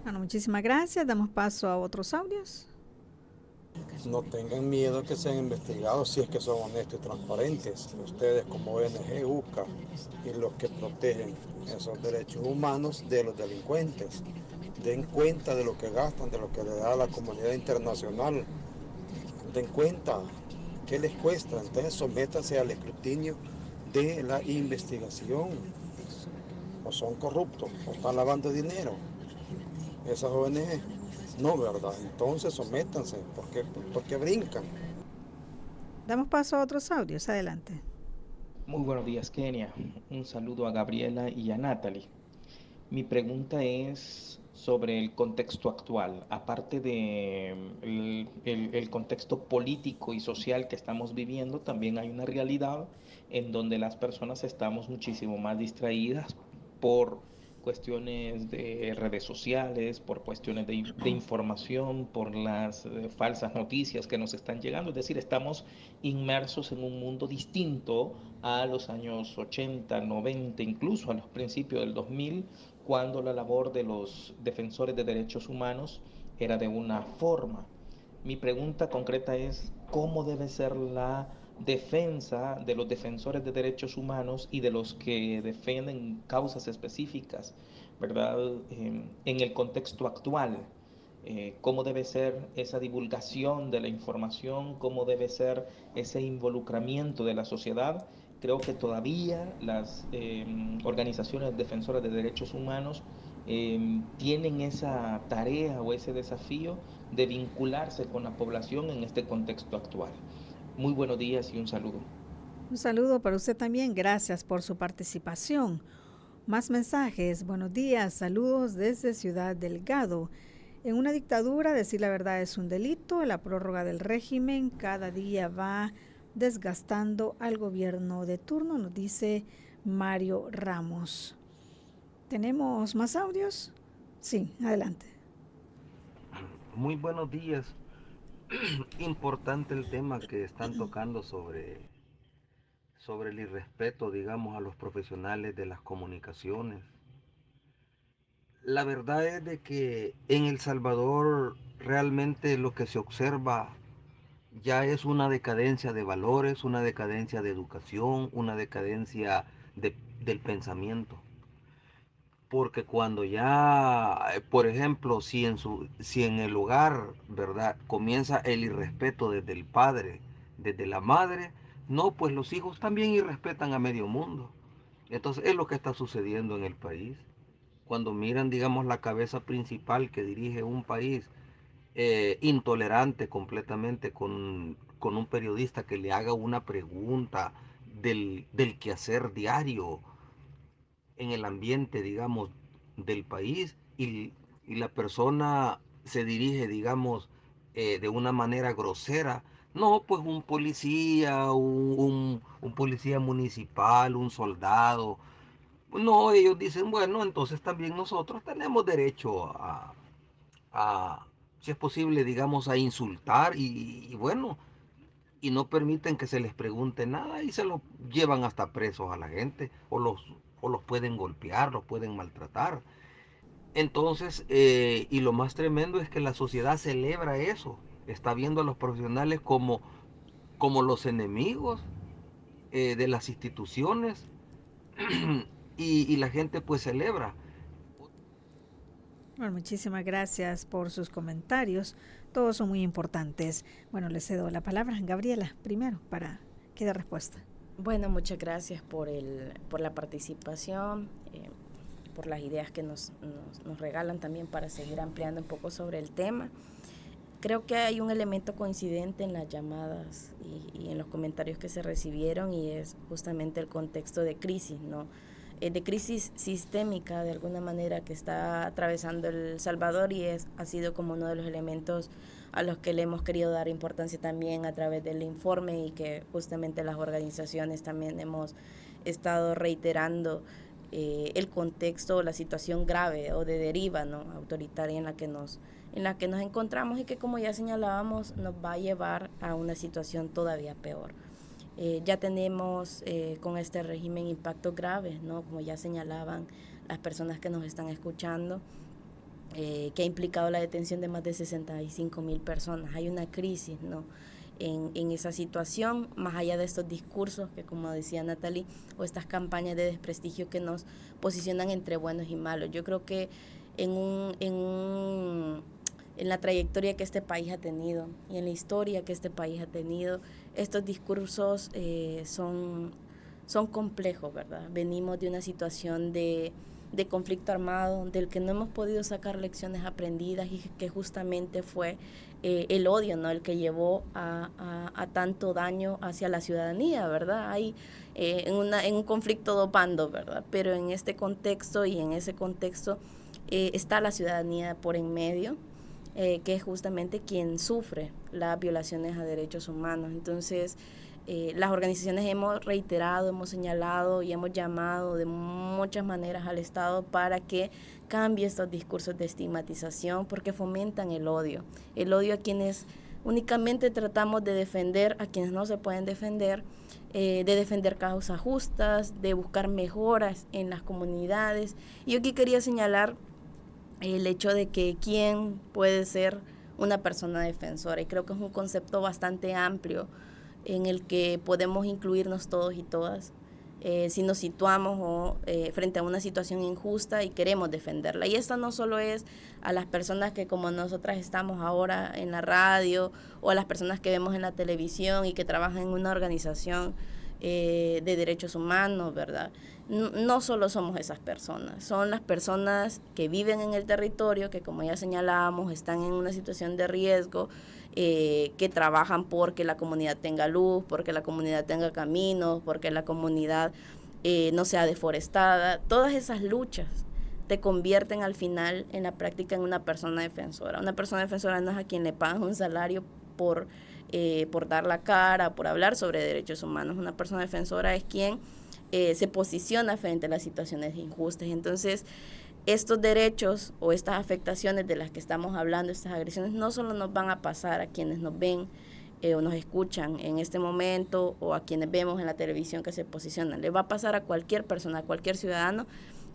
Bueno, muchísimas gracias. Damos paso a otros audios. No tengan miedo que sean investigados si es que son honestos y transparentes. Ustedes como ONG, UCA y los que protegen esos derechos humanos de los delincuentes, den cuenta de lo que gastan, de lo que le da a la comunidad internacional. Den cuenta. ¿Qué les cuesta? Entonces sométanse al escrutinio de la investigación. O son corruptos, o están lavando dinero. Esas ONG, no, ¿verdad? Entonces sométanse, porque brincan. Damos paso a otros audios, adelante. Muy buenos días, Kenia. Un saludo a Gabriela y a Natalie. Mi pregunta es sobre el contexto actual, aparte de el contexto político y social que estamos viviendo, también hay una realidad en donde las personas estamos muchísimo más distraídas por cuestiones de redes sociales, por cuestiones de información, por las falsas noticias que nos están llegando. Es decir, estamos inmersos en un mundo distinto a los años 80, 90, incluso a los principios del 2000, cuando la labor de los defensores de derechos humanos era de una forma. Mi pregunta concreta es, ¿cómo debe ser la defensa de los defensores de derechos humanos y de los que defienden causas específicas, ¿verdad? En el contexto actual? ¿Cómo debe ser esa divulgación de la información? ¿Cómo debe ser ese involucramiento de la sociedad? Creo que todavía las organizaciones defensoras de derechos humanos tienen esa tarea o ese desafío de vincularse con la población en este contexto actual. Muy buenos días y un saludo. Un saludo para usted también. Gracias por su participación. Más mensajes. Buenos días. Saludos desde Ciudad Delgado. En una dictadura, decir la verdad es un delito. La prórroga del régimen cada día va desgastando al gobierno de turno, nos dice Mario Ramos. ¿Tenemos más audios? Sí, adelante. Muy buenos días. Importante el tema que están tocando sobre el irrespeto, digamos, a los profesionales de las comunicaciones. La verdad es de que en El Salvador realmente lo que se observa ya es una decadencia de valores, una decadencia de educación, una decadencia del pensamiento. Porque cuando ya, por ejemplo, si en el hogar, ¿verdad?, comienza el irrespeto desde el padre, desde la madre, no, pues los hijos también irrespetan a medio mundo. Entonces es lo que está sucediendo en el país. Cuando miran, digamos, la cabeza principal que dirige un país intolerante completamente con un periodista que le haga una pregunta del quehacer diario en el ambiente, digamos, del país y la persona se dirige, digamos, de una manera grosera. No, pues un policía, un policía municipal, un soldado. No, ellos dicen, bueno, entonces también nosotros tenemos derecho si es posible, digamos, a insultar y bueno, y no permiten que se les pregunte nada y se los llevan hasta presos a la gente o los pueden golpear, los pueden maltratar. Entonces, y lo más tremendo es que la sociedad celebra eso, está viendo a los profesionales como los enemigos de las instituciones y la gente pues celebra. Bueno, muchísimas gracias por sus comentarios. Todos son muy importantes. Bueno, le cedo la palabra a Gabriela primero para que dé respuesta. Bueno, muchas gracias por la participación, por las ideas que nos regalan también para seguir ampliando un poco sobre el tema. Creo que hay un elemento coincidente en las llamadas y en los comentarios que se recibieron y es justamente el contexto de crisis, ¿no? De crisis sistémica de alguna manera que está atravesando El Salvador y ha sido como uno de los elementos a los que le hemos querido dar importancia también a través del informe y que justamente las organizaciones también hemos estado reiterando el contexto, la situación grave o de deriva, ¿no?, autoritaria en la que nos encontramos y que, como ya señalábamos, nos va a llevar a una situación todavía peor. Ya tenemos con este régimen impactos graves, ¿no?, como ya señalaban las personas que nos están escuchando, que ha implicado la detención de más de 65,000 personas. Hay una crisis, ¿no?, en esa situación, más allá de estos discursos que, como decía Natalie, o estas campañas de desprestigio que nos posicionan entre buenos y malos. Yo creo que en la trayectoria que este país ha tenido y en la historia que este país ha tenido, estos discursos son complejos, ¿verdad? Venimos de una situación de conflicto armado, del que no hemos podido sacar lecciones aprendidas y que justamente fue el odio, ¿no?, el que llevó a tanto daño hacia la ciudadanía, ¿verdad? Hay en un conflicto dos bandos, ¿verdad? Pero en este contexto y en ese contexto está la ciudadanía por en medio, que es justamente quien sufre las violaciones a derechos humanos. Entonces, las organizaciones hemos reiterado, hemos señalado y hemos llamado de muchas maneras al Estado para que cambie estos discursos de estigmatización porque fomentan el odio a quienes únicamente tratamos de defender, a quienes no se pueden defender, de defender causas justas, de buscar mejoras en las comunidades. Y yo aquí quería señalar el hecho de que quién puede ser una persona defensora, y creo que es un concepto bastante amplio en el que podemos incluirnos todos y todas si nos situamos frente a una situación injusta y queremos defenderla. Y esto no solo es a las personas que como nosotras estamos ahora en la radio, o a las personas que vemos en la televisión y que trabajan en una organización de derechos humanos, ¿verdad? No solo somos esas personas, son las personas que viven en el territorio, que como ya señalábamos, están en una situación de riesgo, que trabajan porque la comunidad tenga luz, porque la comunidad tenga caminos, porque la comunidad no sea deforestada. Todas esas luchas te convierten al final en la práctica en una persona defensora. Una persona defensora no es a quien le pagan un salario por dar la cara, por hablar sobre derechos humanos. Una persona defensora es quien se posiciona frente a las situaciones injustas. Entonces, estos derechos o estas afectaciones de las que estamos hablando, estas agresiones, no solo nos van a pasar a quienes nos ven o nos escuchan en este momento, o a quienes vemos en la televisión que se posicionan, le va a pasar a cualquier persona, a cualquier ciudadano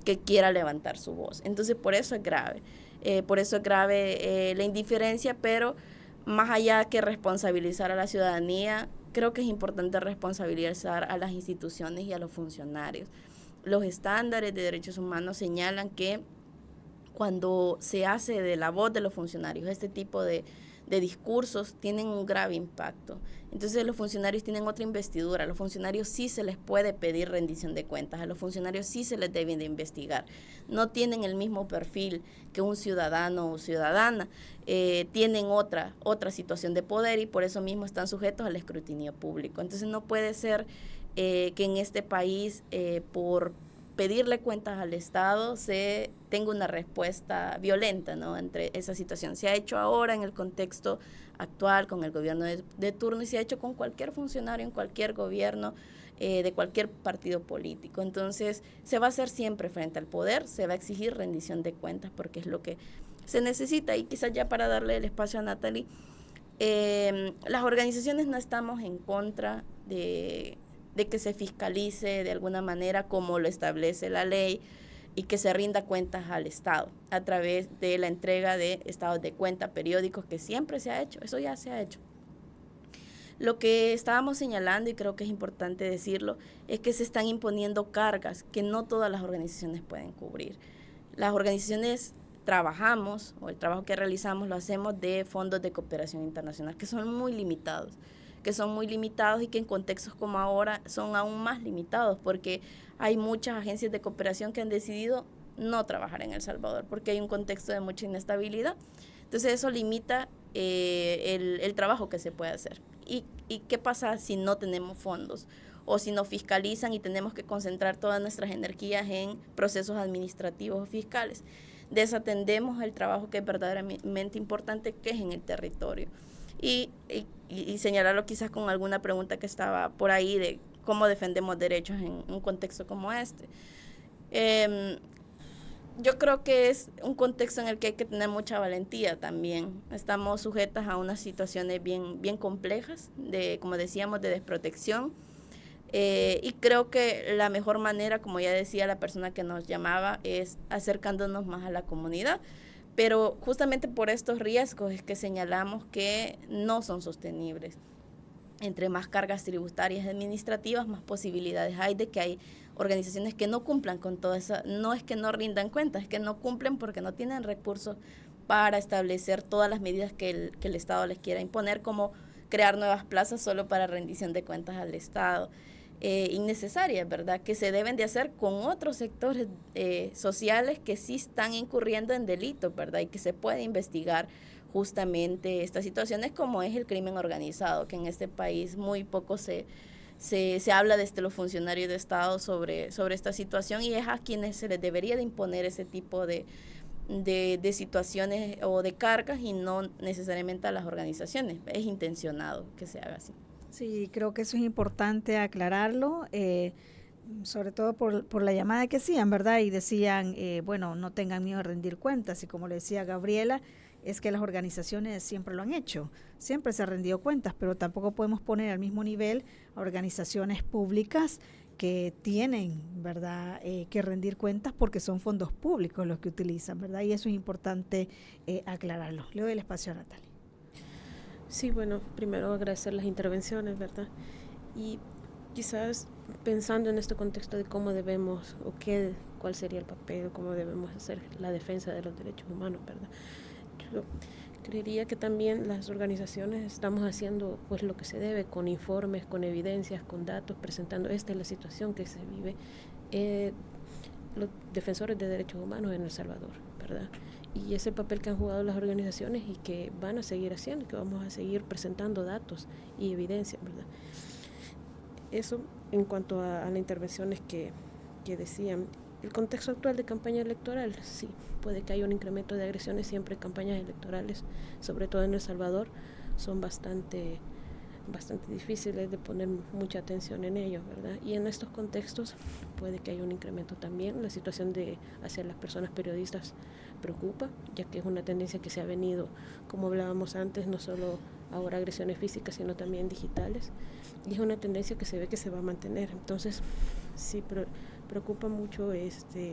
que quiera levantar su voz. Entonces, por eso es grave. La indiferencia, pero más allá que responsabilizar a la ciudadanía, creo que es importante responsabilizar a las instituciones y a los funcionarios. Los estándares de derechos humanos señalan que cuando se hace de la voz de los funcionarios este tipo de discursos, tienen un grave impacto. Entonces los funcionarios tienen otra investidura. A los funcionarios sí se les puede pedir rendición de cuentas, a los funcionarios sí se les debe de investigar. No tienen el mismo perfil que un ciudadano o ciudadana, tienen otra situación de poder, y por eso mismo están sujetos al escrutinio público. Entonces no puede ser que en este país, por pedirle cuentas al Estado, se tenga una respuesta violenta, ¿no?, entre esa situación. Se ha hecho ahora en el contexto actual con el gobierno de turno, y se ha hecho con cualquier funcionario en cualquier gobierno de cualquier partido político. Entonces se va a hacer siempre frente al poder, se va a exigir rendición de cuentas porque es lo que se necesita. Y quizás ya para darle el espacio a Natalie, las organizaciones no estamos en contra de que se fiscalice de alguna manera como lo establece la ley, y que se rinda cuentas al Estado a través de la entrega de estados de cuenta periódicos, que siempre se ha hecho, eso ya se ha hecho. Lo que estábamos señalando, y creo que es importante decirlo, es que se están imponiendo cargas que no todas las organizaciones pueden cubrir. Las organizaciones trabajamos, o el trabajo que realizamos lo hacemos de fondos de cooperación internacional, que son muy limitados, y que en contextos como ahora son aún más limitados, porque hay muchas agencias de cooperación que han decidido no trabajar en El Salvador porque hay un contexto de mucha inestabilidad. Entonces eso limita el trabajo que se puede hacer. ¿Y qué pasa si no tenemos fondos o si nos fiscalizan y tenemos que concentrar todas nuestras energías en procesos administrativos o fiscales? Desatendemos el trabajo que es verdaderamente importante, que es en el territorio. Y señalarlo quizás con alguna pregunta que estaba por ahí de cómo defendemos derechos en un contexto como este. Yo creo que es un contexto en el que hay que tener mucha valentía también. Estamos sujetas a unas situaciones bien complejas, como decíamos, de desprotección. Y creo que la mejor manera, como ya decía la persona que nos llamaba, es acercándonos más a la comunidad. Pero justamente por estos riesgos es que señalamos que no son sostenibles. Entre más cargas tributarias y administrativas, más posibilidades hay de que hay organizaciones que no cumplan con todo eso. No es que no rindan cuentas, es que no cumplen porque no tienen recursos para establecer todas las medidas que el Estado les quiera imponer, como crear nuevas plazas solo para rendición de cuentas al Estado. Innecesarias, ¿verdad?, que se deben de hacer con otros sectores sociales que sí están incurriendo en delitos, ¿verdad?, y que se puede investigar justamente estas situaciones, como es el crimen organizado, que en este país muy poco se habla desde los funcionarios de Estado sobre esta situación, y es a quienes se les debería de imponer ese tipo de situaciones o de cargas, y no necesariamente a las organizaciones. Es intencionado que se haga así. Sí, creo que eso es importante aclararlo, sobre todo por la llamada que hacían, ¿verdad? Y decían, bueno, no tengan miedo a rendir cuentas, y como le decía Gabriela, es que las organizaciones siempre lo han hecho, siempre se han rendido cuentas, pero tampoco podemos poner al mismo nivel a organizaciones públicas que tienen, ¿verdad?, que rendir cuentas porque son fondos públicos los que utilizan, ¿verdad? Y eso es importante aclararlo. Le doy el espacio a Natalie. Sí, bueno, primero agradecer las intervenciones, ¿verdad? Y quizás pensando en este contexto de cómo debemos, cuál sería el papel, cómo debemos hacer la defensa de los derechos humanos, ¿verdad? Yo creería que también las organizaciones estamos haciendo pues lo que se debe, con informes, con evidencias, con datos, presentando esta es la situación que se vive los defensores de derechos humanos en El Salvador, ¿verdad? Y ese papel que han jugado las organizaciones y que van a seguir haciendo, que vamos a seguir presentando datos y evidencias, ¿verdad? Eso en cuanto a las intervenciones que decían. El contexto actual de campaña electoral, sí, puede que haya un incremento de agresiones siempre en campañas electorales, sobre todo en El Salvador, son bastante difíciles de poner mucha atención en ellos, ¿verdad? Y en estos contextos puede que haya un incremento también. La situación hacia las personas periodistas preocupa, ya que es una tendencia que se ha venido, como hablábamos antes, no solo ahora agresiones físicas, sino también digitales, y es una tendencia que se ve que se va a mantener. Entonces, sí, preocupa mucho que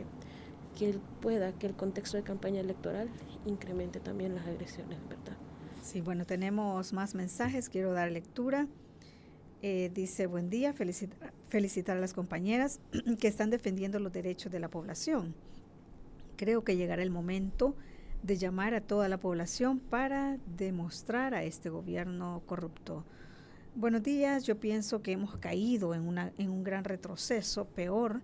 el contexto de campaña electoral incremente también las agresiones, ¿verdad? Sí, bueno, tenemos más mensajes, quiero dar lectura. Dice, buen día, felicitar a las compañeras que están defendiendo los derechos de la población. Creo que llegará el momento de llamar a toda la población para demostrar a este gobierno corrupto. Buenos días, yo pienso que hemos caído en un gran retroceso, peor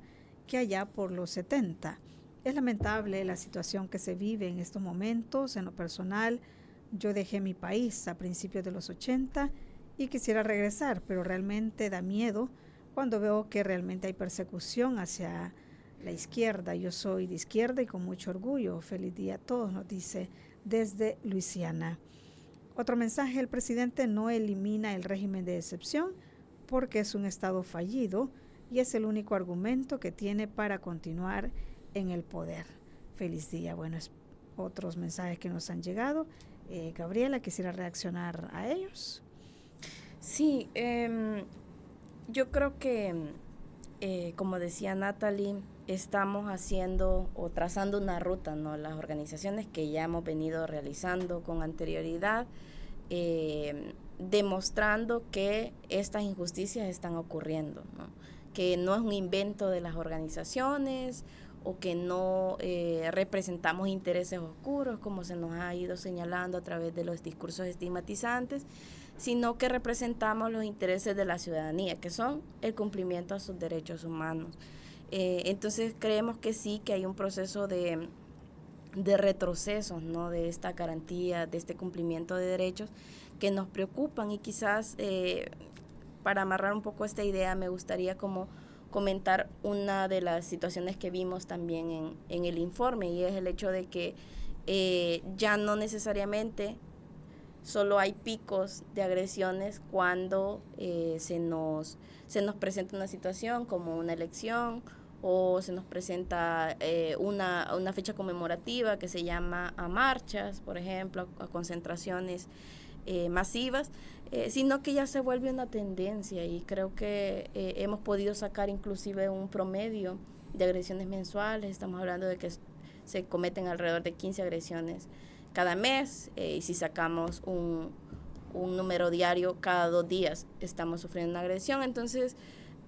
que allá por los 70. Es lamentable la situación que se vive en estos momentos. En lo personal, yo dejé mi país a principios de los 80 y quisiera regresar, pero realmente da miedo cuando veo que realmente hay persecución hacia la izquierda. Yo soy de izquierda y con mucho orgullo. Feliz día a todos, nos dice desde Luisiana. Otro mensaje, el presidente no elimina el régimen de excepción porque es un estado fallido y es el único argumento que tiene para continuar en el poder. Feliz día. Bueno, otros mensajes que nos han llegado. Gabriela, ¿quisiera reaccionar a ellos? Sí, yo creo que, como decía Natalie, estamos haciendo o trazando una ruta, ¿no? Las organizaciones que ya hemos venido realizando con anterioridad, demostrando que estas injusticias están ocurriendo, ¿no? Que no es un invento de las organizaciones o que no representamos intereses oscuros, como se nos ha ido señalando a través de los discursos estigmatizantes, sino que representamos los intereses de la ciudadanía, que son el cumplimiento a sus derechos humanos. Entonces creemos que sí, que hay un proceso de retrocesos, ¿no? De esta garantía, de este cumplimiento de derechos que nos preocupan, y quizás para amarrar un poco esta idea me gustaría como comentar una de las situaciones que vimos también en el informe, y es el hecho de que ya no necesariamente solo hay picos de agresiones cuando se nos presenta una situación como una elección o se nos presenta una fecha conmemorativa que se llama a marchas, por ejemplo, a concentraciones masivas, sino que ya se vuelve una tendencia, y creo que hemos podido sacar inclusive un promedio de agresiones mensuales. Estamos hablando de que se cometen alrededor de 15 agresiones cada mes, y si sacamos un número diario, cada 2 días estamos sufriendo una agresión. Entonces,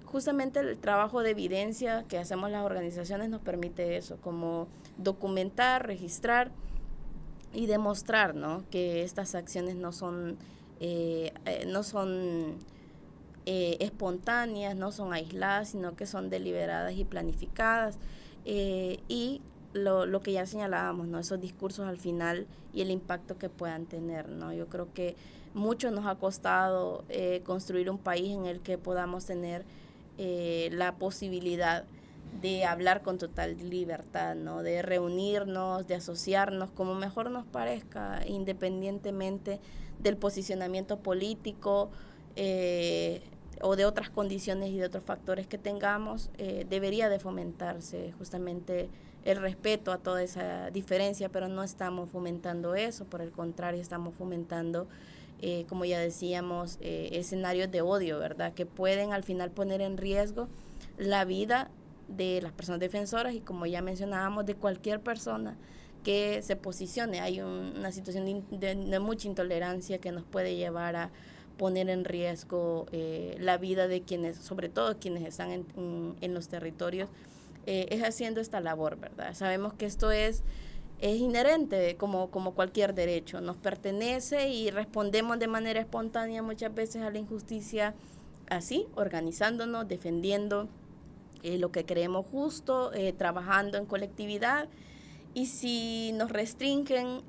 justamente el trabajo de evidencia que hacemos las organizaciones nos permite eso, como documentar, registrar y demostrar, ¿no? Que estas acciones no son espontáneas, no son aisladas, sino que son deliberadas y planificadas, y lo que ya señalábamos, ¿no? Esos discursos al final y el impacto que puedan tener, ¿no? Yo creo que mucho nos ha costado construir un país en el que podamos tener la posibilidad de hablar con total libertad, ¿no? De reunirnos, de asociarnos como mejor nos parezca, independientemente del posicionamiento político o de otras condiciones y de otros factores que tengamos. Debería de fomentarse justamente el respeto a toda esa diferencia, pero no estamos fomentando eso, por el contrario, estamos fomentando, como ya decíamos, escenarios de odio, ¿verdad? Que pueden al final poner en riesgo la vida de las personas defensoras y, como ya mencionábamos, de cualquier persona que se posicione. Hay una situación de mucha intolerancia que nos puede llevar a poner en riesgo la vida de quienes, sobre todo quienes están en los territorios, es haciendo esta labor, ¿verdad? Sabemos que esto es inherente como cualquier derecho, nos pertenece y respondemos de manera espontánea muchas veces a la injusticia así, organizándonos, defendiendo lo que creemos justo, trabajando en colectividad, y si nos restringen,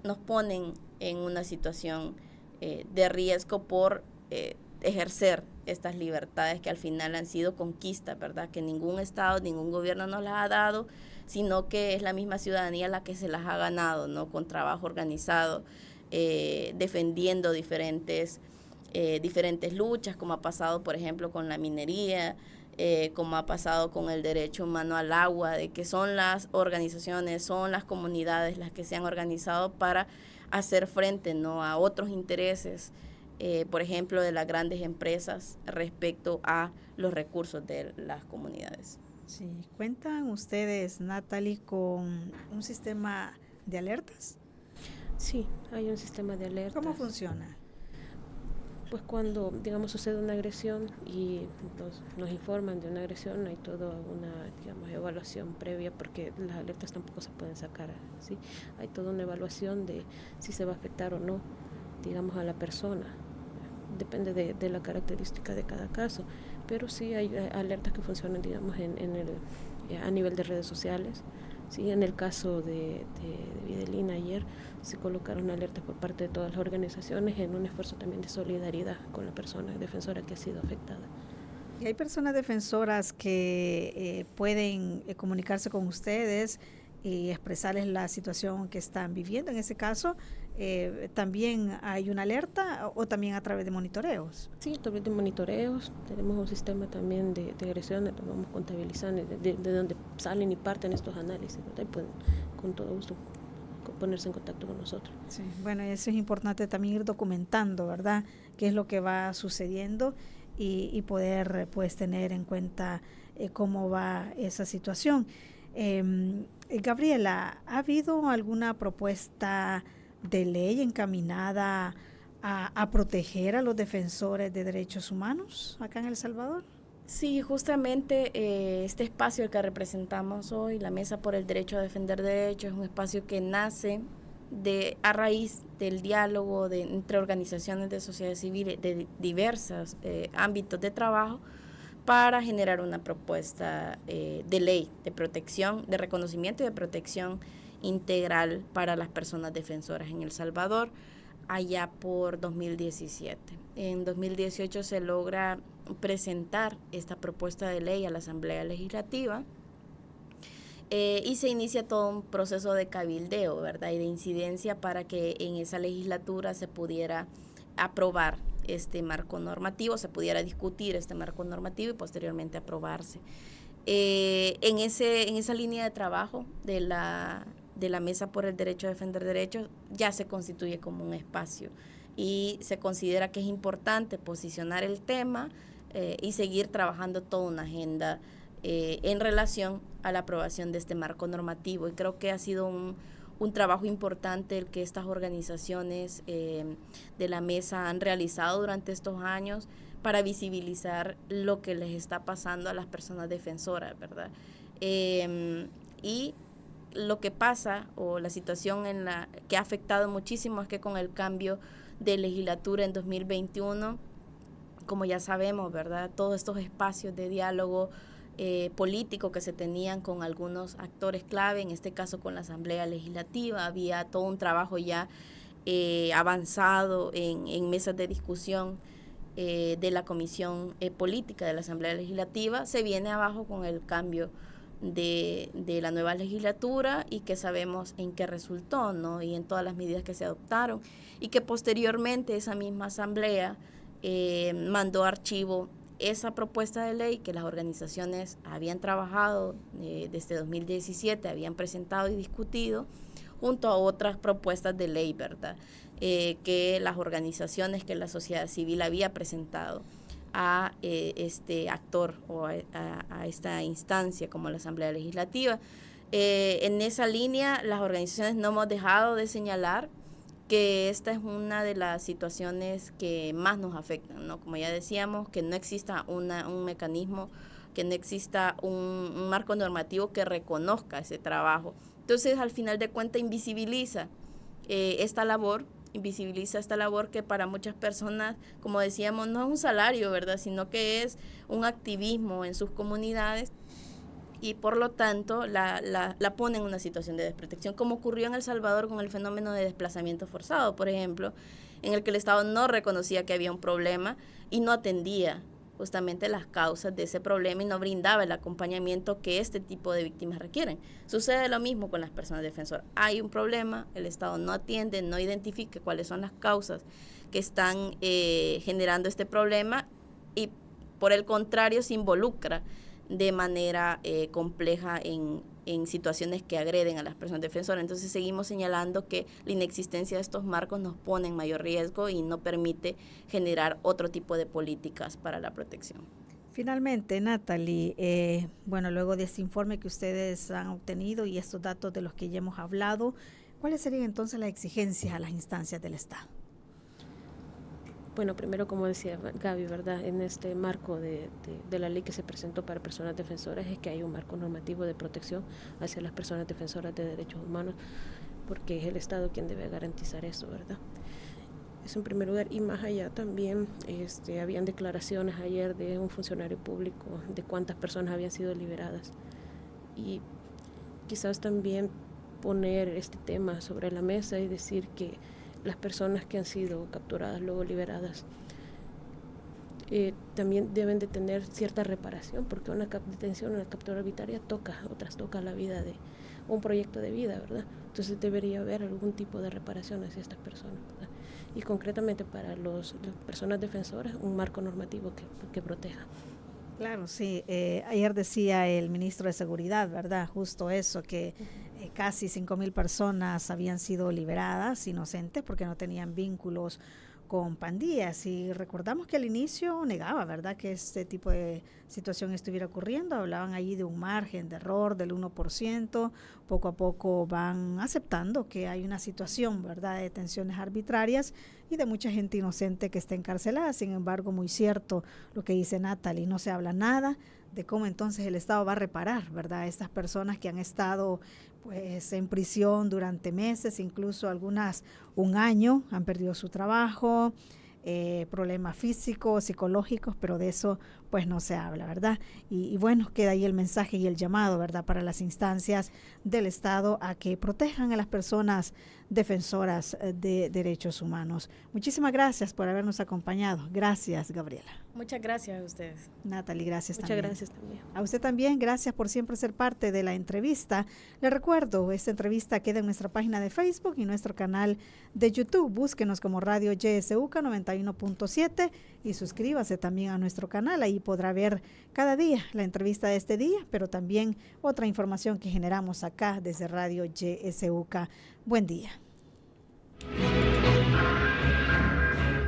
nos ponen en una situación de riesgo por ejercer estas libertades que al final han sido conquistas, ¿verdad? Que ningún Estado, ningún gobierno nos las ha dado, sino que es la misma ciudadanía la que se las ha ganado, ¿no? Con trabajo organizado, defendiendo diferentes luchas, como ha pasado, por ejemplo, con la minería, como ha pasado con el derecho humano al agua, de que son las organizaciones, son las comunidades las que se han organizado para hacer frente, ¿no? A otros intereses, por ejemplo, de las grandes empresas respecto a los recursos de las comunidades. Sí, ¿cuentan ustedes, Natalie, con un sistema de alertas? Sí, hay un sistema de alertas. ¿Cómo funciona? Pues cuando, digamos, sucede una agresión y nos informan de una agresión, hay toda una, digamos, evaluación previa, porque las alertas tampoco se pueden sacar, ¿sí? Hay toda una evaluación de si se va a afectar o no, digamos, a la persona. Depende de la característica de cada caso, pero sí hay alertas que funcionan, digamos, a nivel de redes sociales. Sí, en el caso de Videlina ayer se colocaron alertas por parte de todas las organizaciones en un esfuerzo también de solidaridad con la persona defensora que ha sido afectada. ¿Y hay personas defensoras que pueden comunicarse con ustedes y expresarles la situación que están viviendo? En ese caso, ¿también hay una alerta o también a través de monitoreos? Sí, a través de monitoreos. Tenemos un sistema también de agresiones, lo vamos contabilizando, de donde salen y parten estos análisis, ¿verdad? Y pueden con todo gusto ponerse en contacto con nosotros. Sí, bueno, eso es importante también ir documentando, ¿verdad? Qué es lo que va sucediendo y poder, pues, tener en cuenta cómo va esa situación. Gabriela, ¿ha habido alguna propuesta de ley encaminada a proteger a los defensores de derechos humanos acá en El Salvador? Sí, justamente este espacio el que representamos hoy, la Mesa por el Derecho a Defender Derechos, es un espacio que nace a raíz del diálogo entre organizaciones de sociedad civil de diversos ámbitos de trabajo, para generar una propuesta de ley de protección, de reconocimiento y de protección integral para las personas defensoras en El Salvador, allá por 2017. En 2018 se logra presentar esta propuesta de ley a la Asamblea Legislativa y se inicia todo un proceso de cabildeo, ¿verdad? Y de incidencia para que en esa legislatura se pudiera aprobar este marco normativo, se pudiera discutir este marco normativo y posteriormente aprobarse. En esa línea de trabajo de la Mesa por el Derecho a Defender Derechos ya se constituye como un espacio y se considera que es importante posicionar el tema y seguir trabajando toda una agenda en relación a la aprobación de este marco normativo, y creo que ha sido un trabajo importante el que estas organizaciones de la mesa han realizado durante estos años para visibilizar lo que les está pasando a las personas defensoras, ¿verdad? Y lo que pasa, o la situación que ha afectado muchísimo, es que con el cambio de legislatura en 2021, como ya sabemos, ¿verdad?, todos estos espacios de diálogo político que se tenían con algunos actores clave, en este caso con la Asamblea Legislativa, había todo un trabajo ya avanzado en mesas de discusión de la Comisión Política de la Asamblea Legislativa. Se viene abajo con el cambio de la nueva legislatura, y que sabemos en qué resultó, ¿no?, y en todas las medidas que se adoptaron, y que posteriormente esa misma asamblea mandó a archivo esa propuesta de ley que las organizaciones habían trabajado desde 2017, habían presentado y discutido, junto a otras propuestas de ley, ¿verdad?, que las organizaciones, que la sociedad civil había presentado a este actor o a esta instancia como la Asamblea Legislativa. En esa línea, las organizaciones no hemos dejado de señalar que esta es una de las situaciones que más nos afectan, ¿no? Como ya decíamos, que no exista un mecanismo, que no exista un marco normativo que reconozca ese trabajo. Entonces, al final de cuentas, invisibiliza esta labor que para muchas personas, como decíamos, no es un salario, ¿verdad?, sino que es un activismo en sus comunidades, y por lo tanto la pone en una situación de desprotección, como ocurrió en El Salvador con el fenómeno de desplazamiento forzado, por ejemplo, en el que el Estado no reconocía que había un problema y no atendía justamente las causas de ese problema y no brindaba el acompañamiento que este tipo de víctimas requieren. Sucede lo mismo con las personas defensoras. Hay un problema, el Estado no atiende, no identifica cuáles son las causas que están generando este problema, y por el contrario se involucra de manera compleja en situaciones que agreden a las personas defensoras. Entonces seguimos señalando que la inexistencia de estos marcos nos pone en mayor riesgo y no permite generar otro tipo de políticas para la protección. Finalmente, Natalie, bueno, luego de este informe que ustedes han obtenido y estos datos de los que ya hemos hablado, ¿cuáles serían entonces las exigencias a las instancias del Estado? Bueno, primero, como decía Gaby, ¿verdad?, en este marco de la ley que se presentó para personas defensoras, es que hay un marco normativo de protección hacia las personas defensoras de derechos humanos, porque es el Estado quien debe garantizar eso, ¿verdad? Eso en primer lugar. Y más allá también, habían declaraciones ayer de un funcionario público de cuántas personas habían sido liberadas. Y quizás también poner este tema sobre la mesa y decir que las personas que han sido capturadas, luego liberadas, también deben de tener cierta reparación, porque una detención, una captura arbitraria toca la vida de un proyecto de vida, ¿verdad? Entonces debería haber algún tipo de reparación hacia estas personas, ¿verdad? Y concretamente para las personas defensoras, un marco normativo que proteja. Claro, sí. Ayer decía el ministro de Seguridad, ¿verdad?, justo eso, que casi 5,000 personas habían sido liberadas inocentes porque no tenían vínculos con pandillas, y recordamos que al inicio negaba, ¿verdad?, que este tipo de situación estuviera ocurriendo. Hablaban allí de un margen de error del 1%, poco a poco van aceptando que hay una situación, ¿verdad?, de detenciones arbitrarias y de mucha gente inocente que está encarcelada. Sin embargo, muy cierto lo que dice Natalie, no se habla nada de cómo entonces el Estado va a reparar, ¿verdad?, a estas personas que han estado pues en prisión durante meses, incluso algunas un año, han perdido su trabajo, problemas físicos, psicológicos, pero de eso pues no se habla, ¿verdad? Y bueno, queda ahí el mensaje y el llamado, ¿verdad?, para las instancias del Estado a que protejan a las personas defensoras de derechos humanos. Muchísimas gracias por habernos acompañado. Gracias, Gabriela. Muchas gracias a ustedes. Natalie, gracias Muchas también. Gracias también. A usted también, gracias por siempre ser parte de la entrevista. Le recuerdo, esta entrevista queda en nuestra página de Facebook y nuestro canal de YouTube. Búsquenos como Radio YSUCA 91.7 y suscríbase también a nuestro canal. Ahí podrá ver cada día la entrevista de este día, pero también otra información que generamos acá desde Radio YSUCA. Buen día.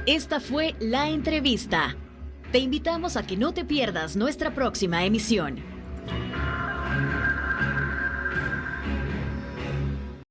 Esta fue La Entrevista. Te invitamos a que no te pierdas nuestra próxima emisión.